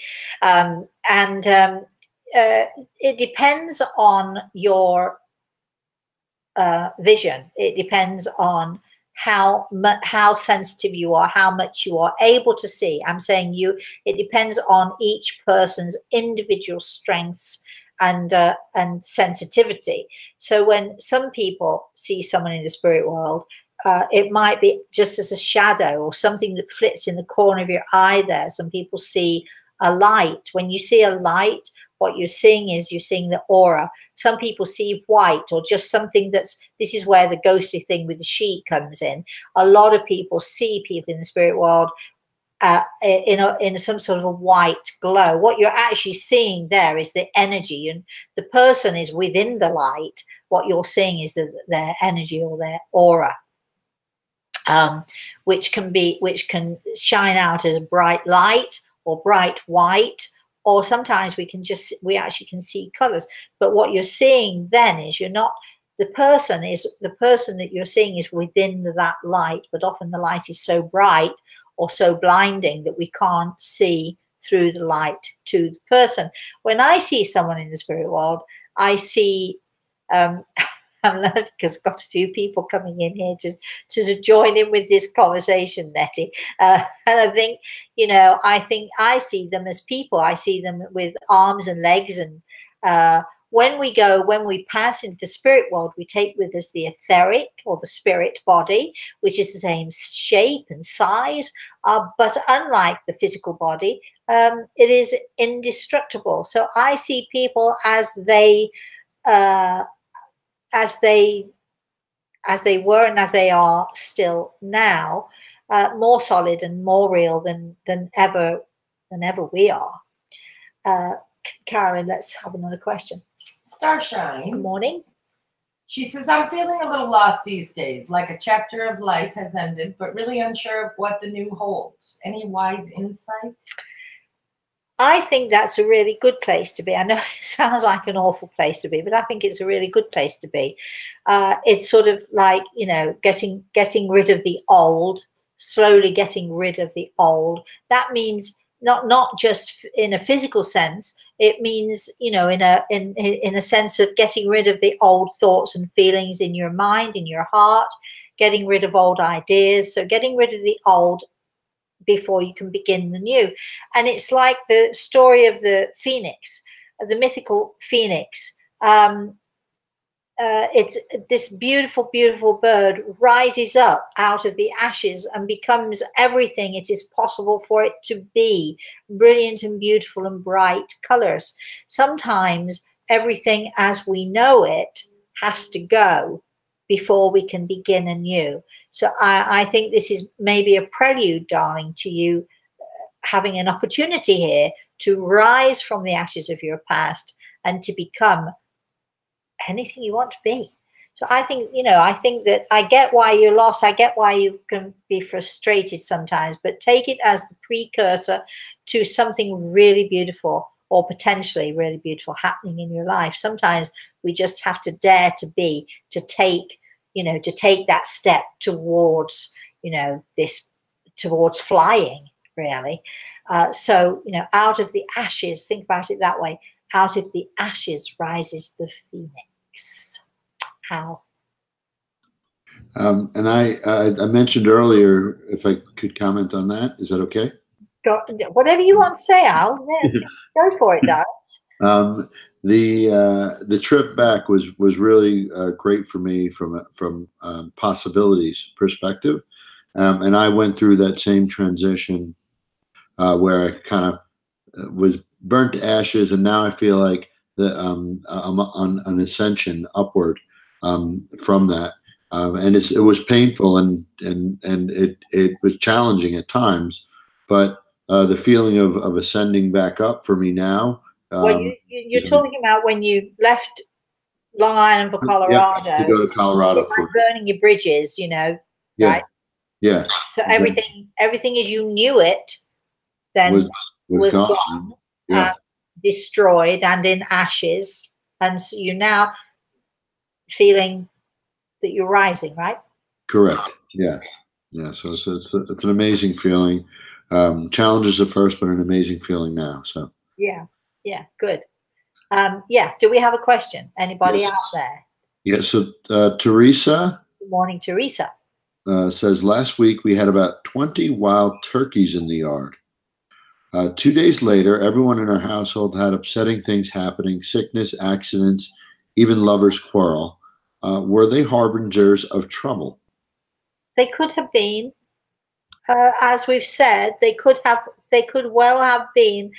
It depends on your vision. It depends on how sensitive you are, how much you are able to see. I'm saying it depends on each person's individual strengths and sensitivity. So when some people see someone in the spirit world, it might be just as a shadow or something that flits in the corner of your eye there. Some people see a light. When you see a light, what you're seeing the aura. Some people see white, or just something this is where the ghostly thing with the sheet comes in. A lot of people see people in the spirit world in some sort of a white glow. What you're actually seeing there is the energy, and the person is within the light. What you're seeing is their energy or their aura, which can shine out as bright light or bright white. Or sometimes we actually can see colors. But what you're seeing then is the person that you're seeing is within that light, but often the light is so bright or so blinding that we can't see through the light to the person. When I see someone in the spirit world, I see, I'm laughing because I've got a few people coming in here to join in with this conversation, Nettie. And I think, I see them as people. I see them with arms and legs. And when we pass into the spirit world, we take with us the etheric or the spirit body, which is the same shape and size. But unlike the physical body, it is indestructible. So I see people as they were and as they are still now, more solid and more real than ever we are. Carolyn, let's have another question. Starshine. Good morning. She says, I'm feeling a little lost these days, like a chapter of life has ended, but really unsure of what the new holds. Any wise insight? I think that's a really good place to be. I know it sounds like an awful place to be, but I think it's a really good place to be. It's sort of like, getting rid of the old, slowly getting rid of the old. That means not just in a physical sense. It means, in a sense of getting rid of the old thoughts and feelings in your mind, in your heart, getting rid of old ideas. So getting rid of the old before you can begin the new. And it's like the story of the phoenix, the mythical phoenix. It's this beautiful, beautiful bird rises up out of the ashes and becomes everything it is possible for it to be, brilliant and beautiful and bright colors. Sometimes everything as we know it has to go before we can begin anew. So I think this is maybe a prelude, darling, to you having an opportunity here to rise from the ashes of your past and to become anything you want to be. So I think, I think that I get why you're lost. I get why you can be frustrated sometimes, but take it as the precursor to something really beautiful or potentially really beautiful happening in your life. Sometimes we just have to dare to take that step towards, towards flying, really. So, out of the ashes, think about it that way. Out of the ashes rises the phoenix. How? And I mentioned earlier, if I could comment on that, is that okay? Whatever you want to say, Al. Go for it, darling. The trip back was really great for me from possibilities perspective, and I went through that same transition where I kind of was burnt to ashes, and now I feel like I'm on an ascension upward from that, and it was painful and it was challenging at times, but the feeling of ascending back up for me now. Well, you're talking about when you left Long Island for Colorado. Yep, to go to Colorado. Like burning your bridges, right? Yeah. So everything as you knew it then was gone, yeah. Destroyed and in ashes. And so you're now feeling that you're rising, right? Correct. Yeah. Yeah. So it's an amazing feeling. Challenges at first, but an amazing feeling now. So yeah, good. Do we have a question? Anybody out there? Yeah. So Teresa. Good morning, Teresa. Says last week we had about 20 wild turkeys in the yard. 2 days later, everyone in our household had upsetting things happening: sickness, accidents, even lovers' quarrel. Were they harbingers of trouble? They could have been. As we've said, they could well have been.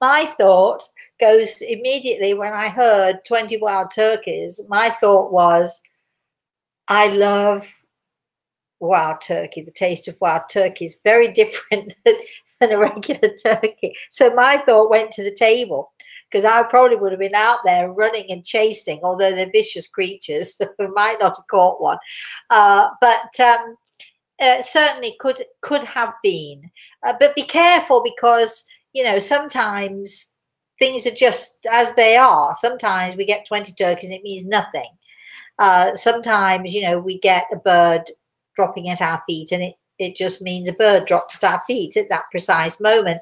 My thought goes immediately when I heard 20 wild turkeys. My thought was, I love wild turkey. The taste of wild turkey is very different than a regular turkey. So my thought went to the table, because I probably would have been out there running and chasing, although they're vicious creatures. We might not have caught one. But certainly could have been. But be careful, because, sometimes things are just as they are. Sometimes we get 20 turkeys and it means nothing. Sometimes, we get a bird dropping at our feet and It just means a bird dropped at our feet at that precise moment.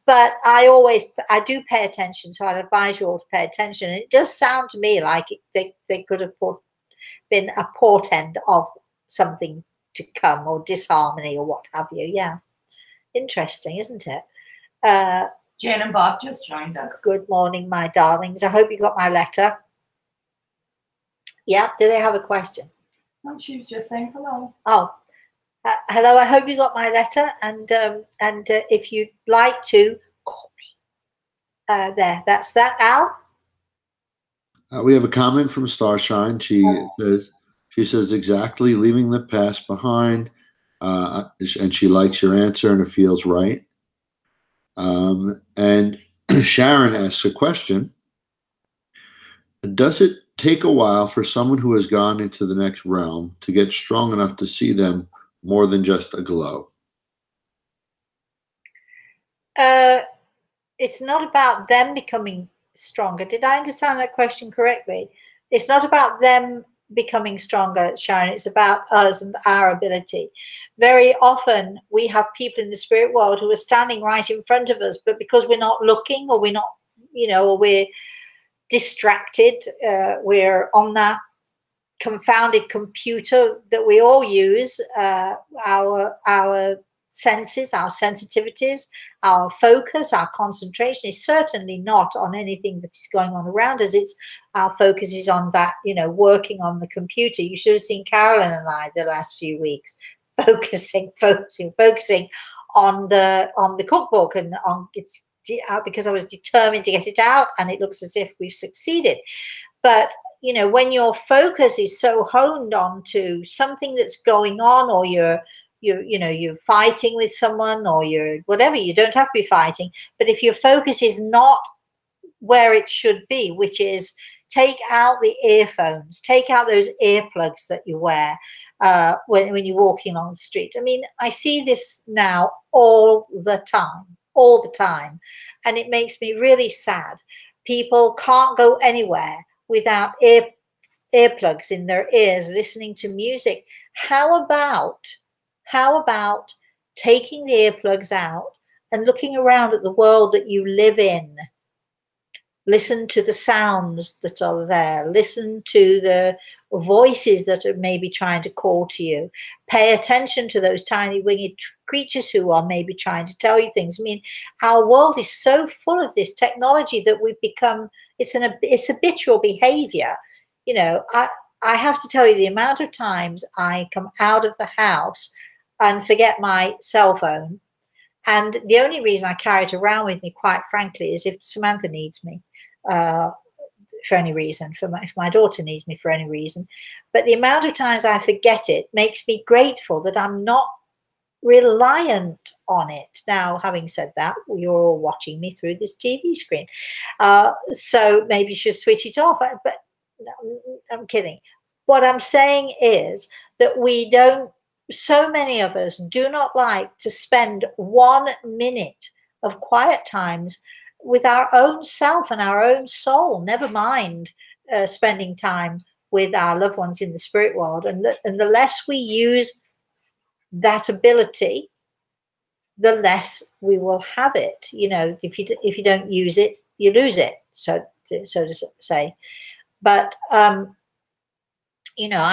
But I do pay attention, so I'd advise you all to pay attention. And it does sound to me like they could have been a portend of something to come, or disharmony, or what have you. Yeah. Interesting, isn't it? Jan and Bob just joined us. Good morning, my darlings. I hope you got my letter. Yeah, do they have a question? No, she was just saying hello. Oh, hello. I hope you got my letter, and if you'd like to call me, that's that. Al. We have a comment from Starshine. She says exactly, leaving the past behind, and she likes your answer, and it feels right. And Sharon asks a question. Does it take a while for someone who has gone into the next realm to get strong enough to see them more than just a glow? It's not about them becoming stronger. Did I understand that question correctly? It's not about them becoming stronger, Sharon. It's about us and our ability. Very often we have people in the spirit world who are standing right in front of us, but because we're not looking, or we're not, or we're distracted, we're on that confounded computer that we all use, our senses, our sensitivities, our focus, our concentration is certainly not on anything that is going on around us. It's our focus is on that, working on the computer. You should have seen Carolyn and I the last few weeks focusing on the cookbook, and on it's because I was determined to get it out, and it looks as if we've succeeded. But when your focus is so honed on to something that's going on, or you're fighting with someone, or you're whatever, you don't have to be fighting, but if your focus is not where it should be, which is take out the earphones, take out those earplugs that you wear when you're walking along the street. I mean, I see this now all the time, and it makes me really sad. People can't go anywhere without earplugs in their ears, listening to music. How about taking the earplugs out and looking around at the world that you live in? Listen to the sounds that are there. Listen to the voices that are maybe trying to call to you. Pay attention to those tiny winged creatures who are maybe trying to tell you things. I mean, our world is so full of this technology that we've become, it's habitual behavior. I have to tell you the amount of times I come out of the house and forget my cell phone. And the only reason I carry it around with me, quite frankly, is if Samantha needs me for any reason, if my daughter needs me for any reason. But the amount of times I forget it makes me grateful that I'm not reliant on it. Now, having said that, you're all watching me through this TV screen. So maybe you should switch it off. But no, I'm kidding. What I'm saying is that so many of us do not like to spend 1 minute of quiet times with our own self and our own soul, never mind spending time with our loved ones in the spirit world. And the less we use that ability, the less we will have it. If you don't use it, you lose it, so to say. But I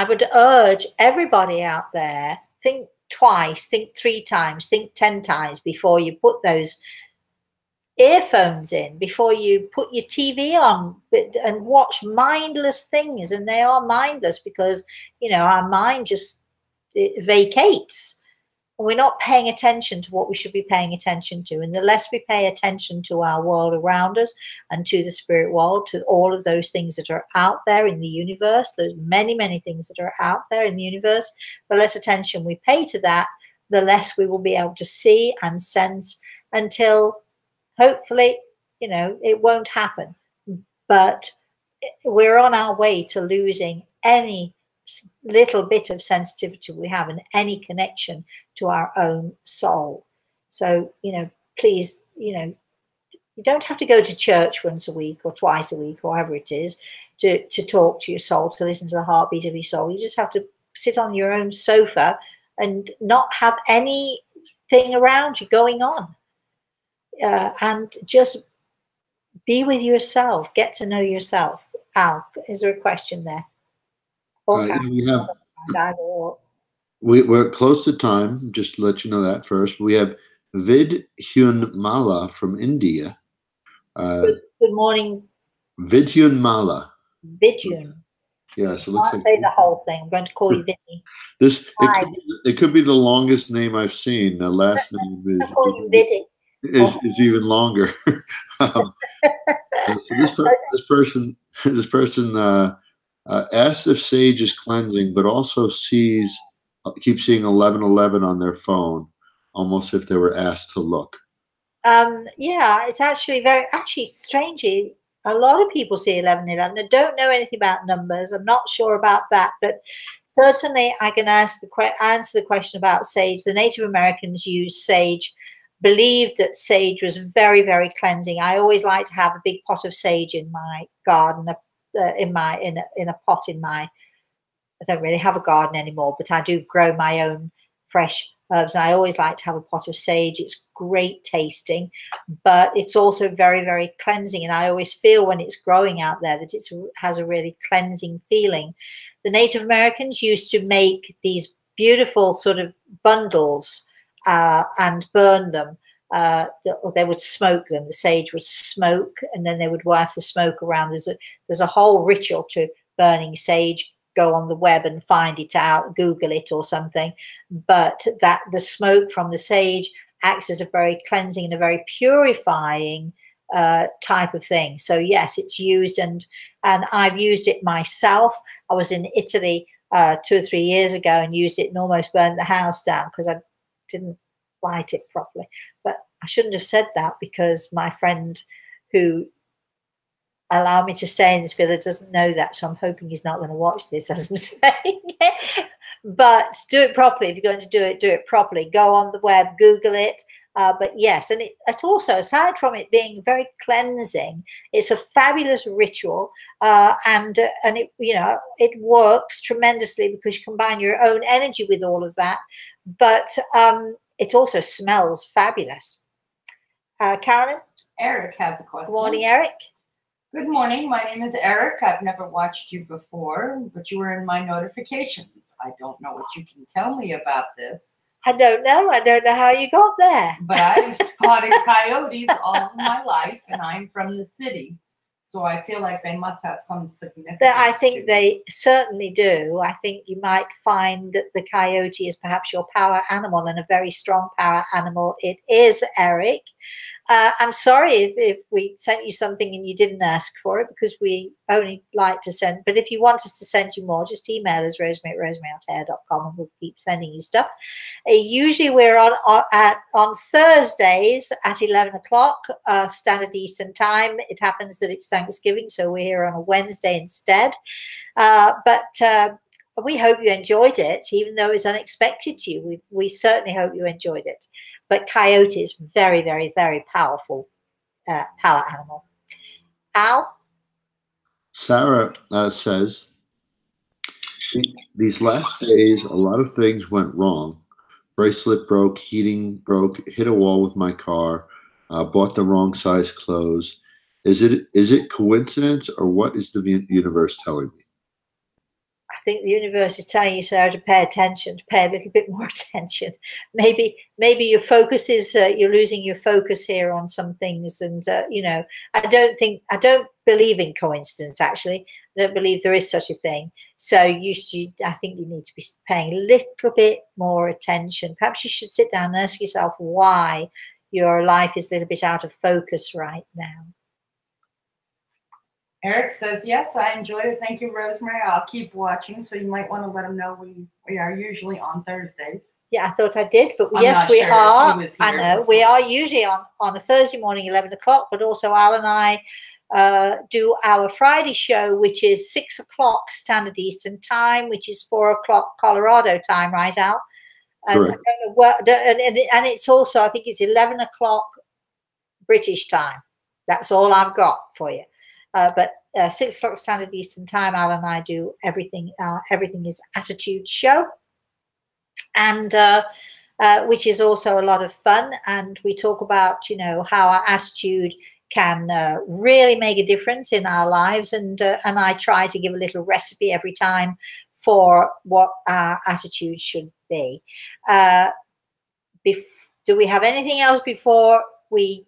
would urge everybody out there, think twice, think 3 times, think 10 times before you put those earphones in, before you put your TV on and watch mindless things. And they are mindless because our mind just vacates, and we're not paying attention to what we should be paying attention to. And the less we pay attention to our world around us and to the spirit world, to all of those things that are out there in the universe, there's many, many things that are out there in the universe, the less attention we pay to that, the less we will be able to see and sense, until hopefully, it won't happen. But we're on our way to losing any little bit of sensitivity we have and any connection to our own soul. So, please, you don't have to go to church once a week or twice a week, or whatever it is, to talk to your soul, to listen to the heartbeat of your soul. You just have to sit on your own sofa and not have anything around you going on, and just be with yourself, get to know yourself. Al, is there a question there? Yeah, we have. Either or. We're close to time. Just to let you know that first. We have Vid Hyun Mala from India. Good morning, Vidhyun Mala. Vidjun. Yeah, so it I looks can't like say the whole thing. I'm going to call you Vinny. this. Hi. It could be the longest name I've seen. The last name I'll call you Viddy. is even longer. So this person asks if sage is cleansing, but also keeps seeing 1111 on their phone, almost if they were asked to look. Yeah, it's actually strangely, a lot of people see 1111. I don't know anything about numbers. I'm not sure about that, but certainly I can answer the question about sage. The Native Americans used sage, believed that sage was very, very cleansing. I always like to have a big pot of sage in my garden, in a pot in my. I don't really have a garden anymore, but I do grow my own fresh herbs. And I always like to have a pot of sage. It's great tasting, but it's also very, very cleansing. And I always feel when it's growing out there that it has a really cleansing feeling. The Native Americans used to make these beautiful sort of bundles and burn them. Or they would smoke them. The sage would smoke, and then they would waft the smoke around. There's a whole ritual to burning sage. Go on the web and find it out, Google it or something. But that the smoke from the sage acts as a very cleansing and a very purifying type of thing. So yes, it's used, and I've used it myself. I was in Italy 2 or 3 years ago and used it and almost burned the house down because I didn't light it properly. But I shouldn't have said that, because my friend who allow me to stay in this villa doesn't know that, so I'm hoping he's not going to watch this as I'm saying it. But do it properly. If you're going to do it properly. Go on the web, Google it. But yes, and it also, aside from it being very cleansing, it's a fabulous ritual, and it it works tremendously because you combine your own energy with all of that. But it also smells fabulous. Carolyn? Eric has a question. Good morning, Eric. Good morning. My name is Eric. I've never watched you before, but you were in my notifications. I don't know what you can tell me about this. I don't know. I don't know how you got there. But I've spotted coyotes all of my life, and I'm from the city. So I feel like they must have some significance. I think they certainly do. I think you might find that the coyote is perhaps your power animal, and a very strong power animal it is, Eric. I'm sorry if we sent you something and you didn't ask for it, because we only like to send. But if you want us to send you more, just email us, rosemary@rosemaryalaltea.com, and we'll keep sending you stuff. Usually we're on Thursdays at 11 o'clock Standard Eastern Time. It happens that it's Thanksgiving, so we're here on a Wednesday instead. But we hope you enjoyed it, even though it's unexpected to you. We certainly hope you enjoyed it. But coyote is very, very, very powerful power animal. Al? Sarah says, these last days, a lot of things went wrong. Bracelet broke, heating broke, hit a wall with my car, bought the wrong size clothes. Is it coincidence, or what is the universe telling me? I think the universe is telling you, Sarah, to pay attention, to pay a little bit more attention. Maybe your focus is you're losing your focus here on some things, and I don't believe in coincidence. Actually, I don't believe there is such a thing. So I think you need to be paying a little bit more attention. Perhaps you should sit down and ask yourself why your life is a little bit out of focus right now. Eric says, yes, I enjoyed it. Thank you, Rosemary. I'll keep watching. So you might want to let them know we are usually on Thursdays. Yeah, I thought I did, but yes, we are. I know we are usually on a Thursday morning, 11 o'clock, but also Al and I do our Friday show, which is 6 o'clock Standard Eastern Time, which is 4 o'clock Colorado time, right, Al? And I don't know what, and it's also, I think it's 11 o'clock British time. That's all I've got for you. But 6 o'clock Standard Eastern Time, Al and I do everything. Everything is Attitude Show. and which is also a lot of fun. And we talk about, you know, how our attitude can really make a difference in our lives. And I try to give a little recipe every time for what our attitude should be. Do we have anything else before we?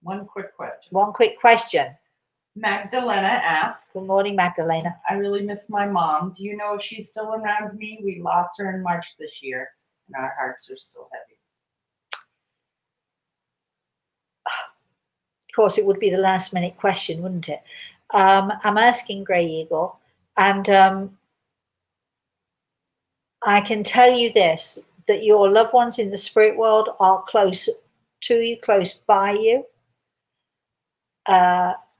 One quick question. One quick question. Magdalena asks. Good morning, Magdalena. I really miss my mom. Do you know if she's still around me? We lost her in March this year, and our hearts are still heavy. Of course, it would be the last minute question, wouldn't it? I'm asking Grey Eagle, and I can tell you this, that your loved ones in the spirit world are close to you, close by you.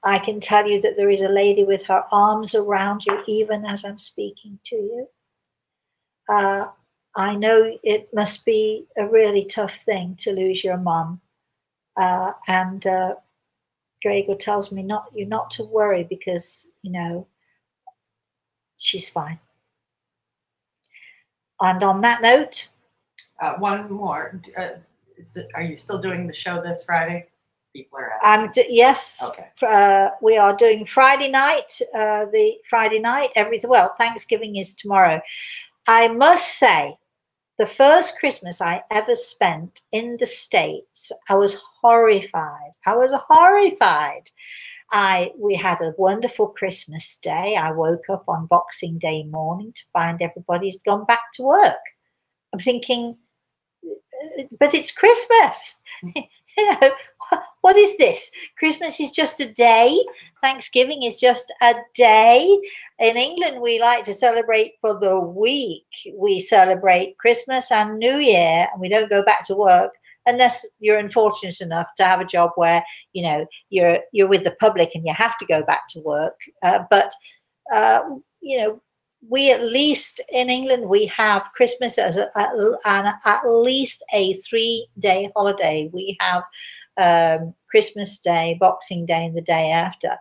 I can tell you that there is a lady with her arms around you, even as I'm speaking to you. I know it must be a really tough thing to lose your mum. And Gregor tells me not to worry, because, you know, she's fine. And on that note, one more. Are you still doing the show this Friday? People are asking. Yes. Okay. We are doing Friday night. The Friday night. Well, Thanksgiving is tomorrow. I must say, the first Christmas I ever spent in the States, I was horrified. We had a wonderful Christmas day. I woke up on Boxing Day morning to find everybody's gone back to work. I'm thinking, but it's Christmas. You know, what is this? Christmas is just a day. Thanksgiving is just a day. In England, we like to celebrate for the week. We celebrate Christmas and New Year, and we don't go back to work unless you're unfortunate enough to have a job where, you know, you're with the public and you have to go back to work. But you know, we, at least in England, we have Christmas as at least a 3-day holiday. We have Christmas Day, Boxing Day, and the day after.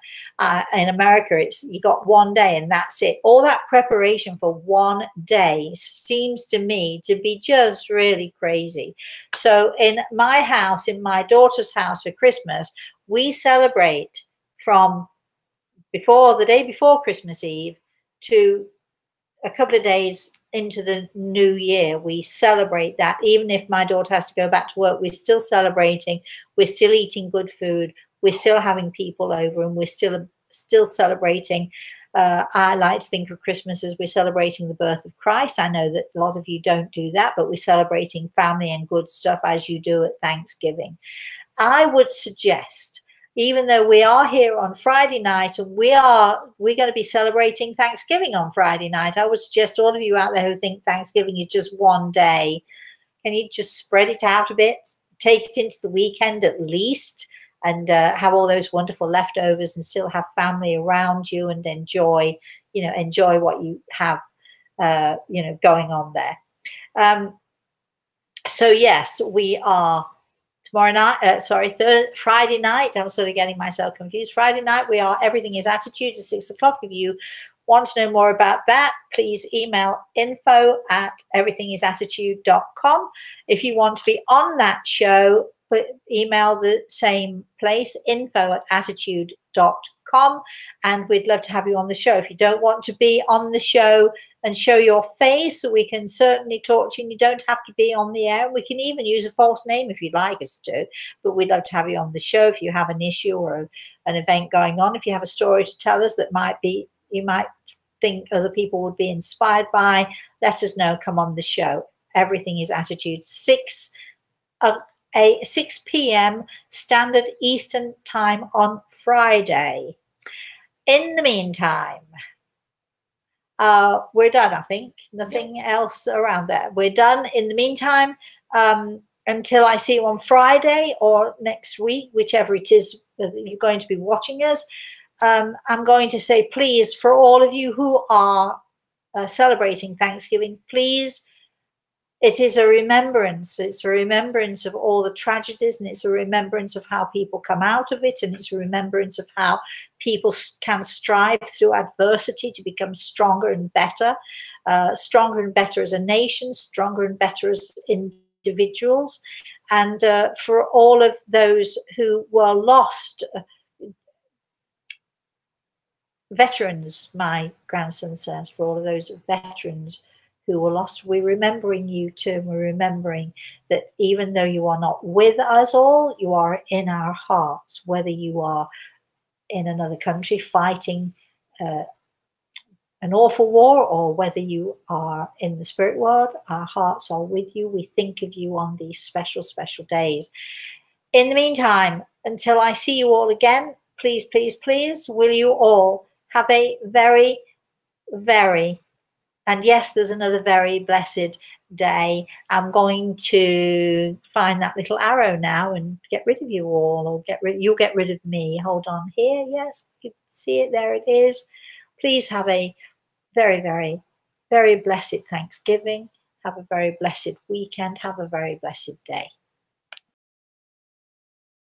In America, you got one day and that's it. All that preparation for one day seems to me to be just really crazy. So in my house, in my daughter's house for Christmas, we celebrate from the day before Christmas Eve to a couple of days into the new year. We celebrate that. Even if my daughter has to go back to work, we're still celebrating. We're still eating good food. We're still having people over, and we're still celebrating. I like to think of Christmas as we're celebrating the birth of Christ. I know that a lot of you don't do that, but we're celebrating family and good stuff as you do at Thanksgiving. I would suggest, even though we are here on Friday night and we're going to be celebrating Thanksgiving on Friday night, I would suggest all of you out there who think Thanksgiving is just one day, can you just spread it out a bit, take it into the weekend at least, and have all those wonderful leftovers and still have family around you and enjoy what you have, going on there. So yes, we are. Tomorrow night, Friday night, I'm sort of getting myself confused. Friday night, we are Everything is Attitude at 6 o'clock. If you want to know more about that, please email info@everythingisattitude.com. If you want to be on that show, email the same place, info@attitude.com, and we'd love to have you on the show. If you don't want to be on the show and show your face, we can certainly talk to you, and you don't have to be on the air. We can even use a false name if you'd like us to, but we'd love to have you on the show if you have an issue or an event going on. If you have a story to tell us that you might think other people would be inspired by, let us know. Come on the show. Everything is Attitude, 6 p.m. Standard Eastern Time on Friday. In the meantime, we're done, I think. Nothing else around there. We're done. In the meantime, until I see you on Friday or next week, whichever it is that you're going to be watching us, I'm going to say, please, for all of you who are celebrating Thanksgiving, please it is a remembrance. It's a remembrance of all the tragedies, and it's a remembrance of how people come out of it, and it's a remembrance of how people can strive through adversity to become stronger and better as a nation, stronger and better as individuals. And for all of those who were lost, veterans, my grandson says, for all of those veterans who were lost, we're remembering you too. And we're remembering that even though you are not with us all, you are in our hearts, whether you are in another country fighting an awful war, or whether you are in the spirit world, our hearts are with you. We think of you on these special, special days. In the meantime, until I see you all again, please, please, please, will you all have a very, very, and yes, there's another very blessed day. I'm going to find that little arrow now and get rid of you all, or you'll get rid of me. Hold on here. Yes, you can see it. There it is. Please have a very, very, very blessed Thanksgiving. Have a very blessed weekend. Have a very blessed day.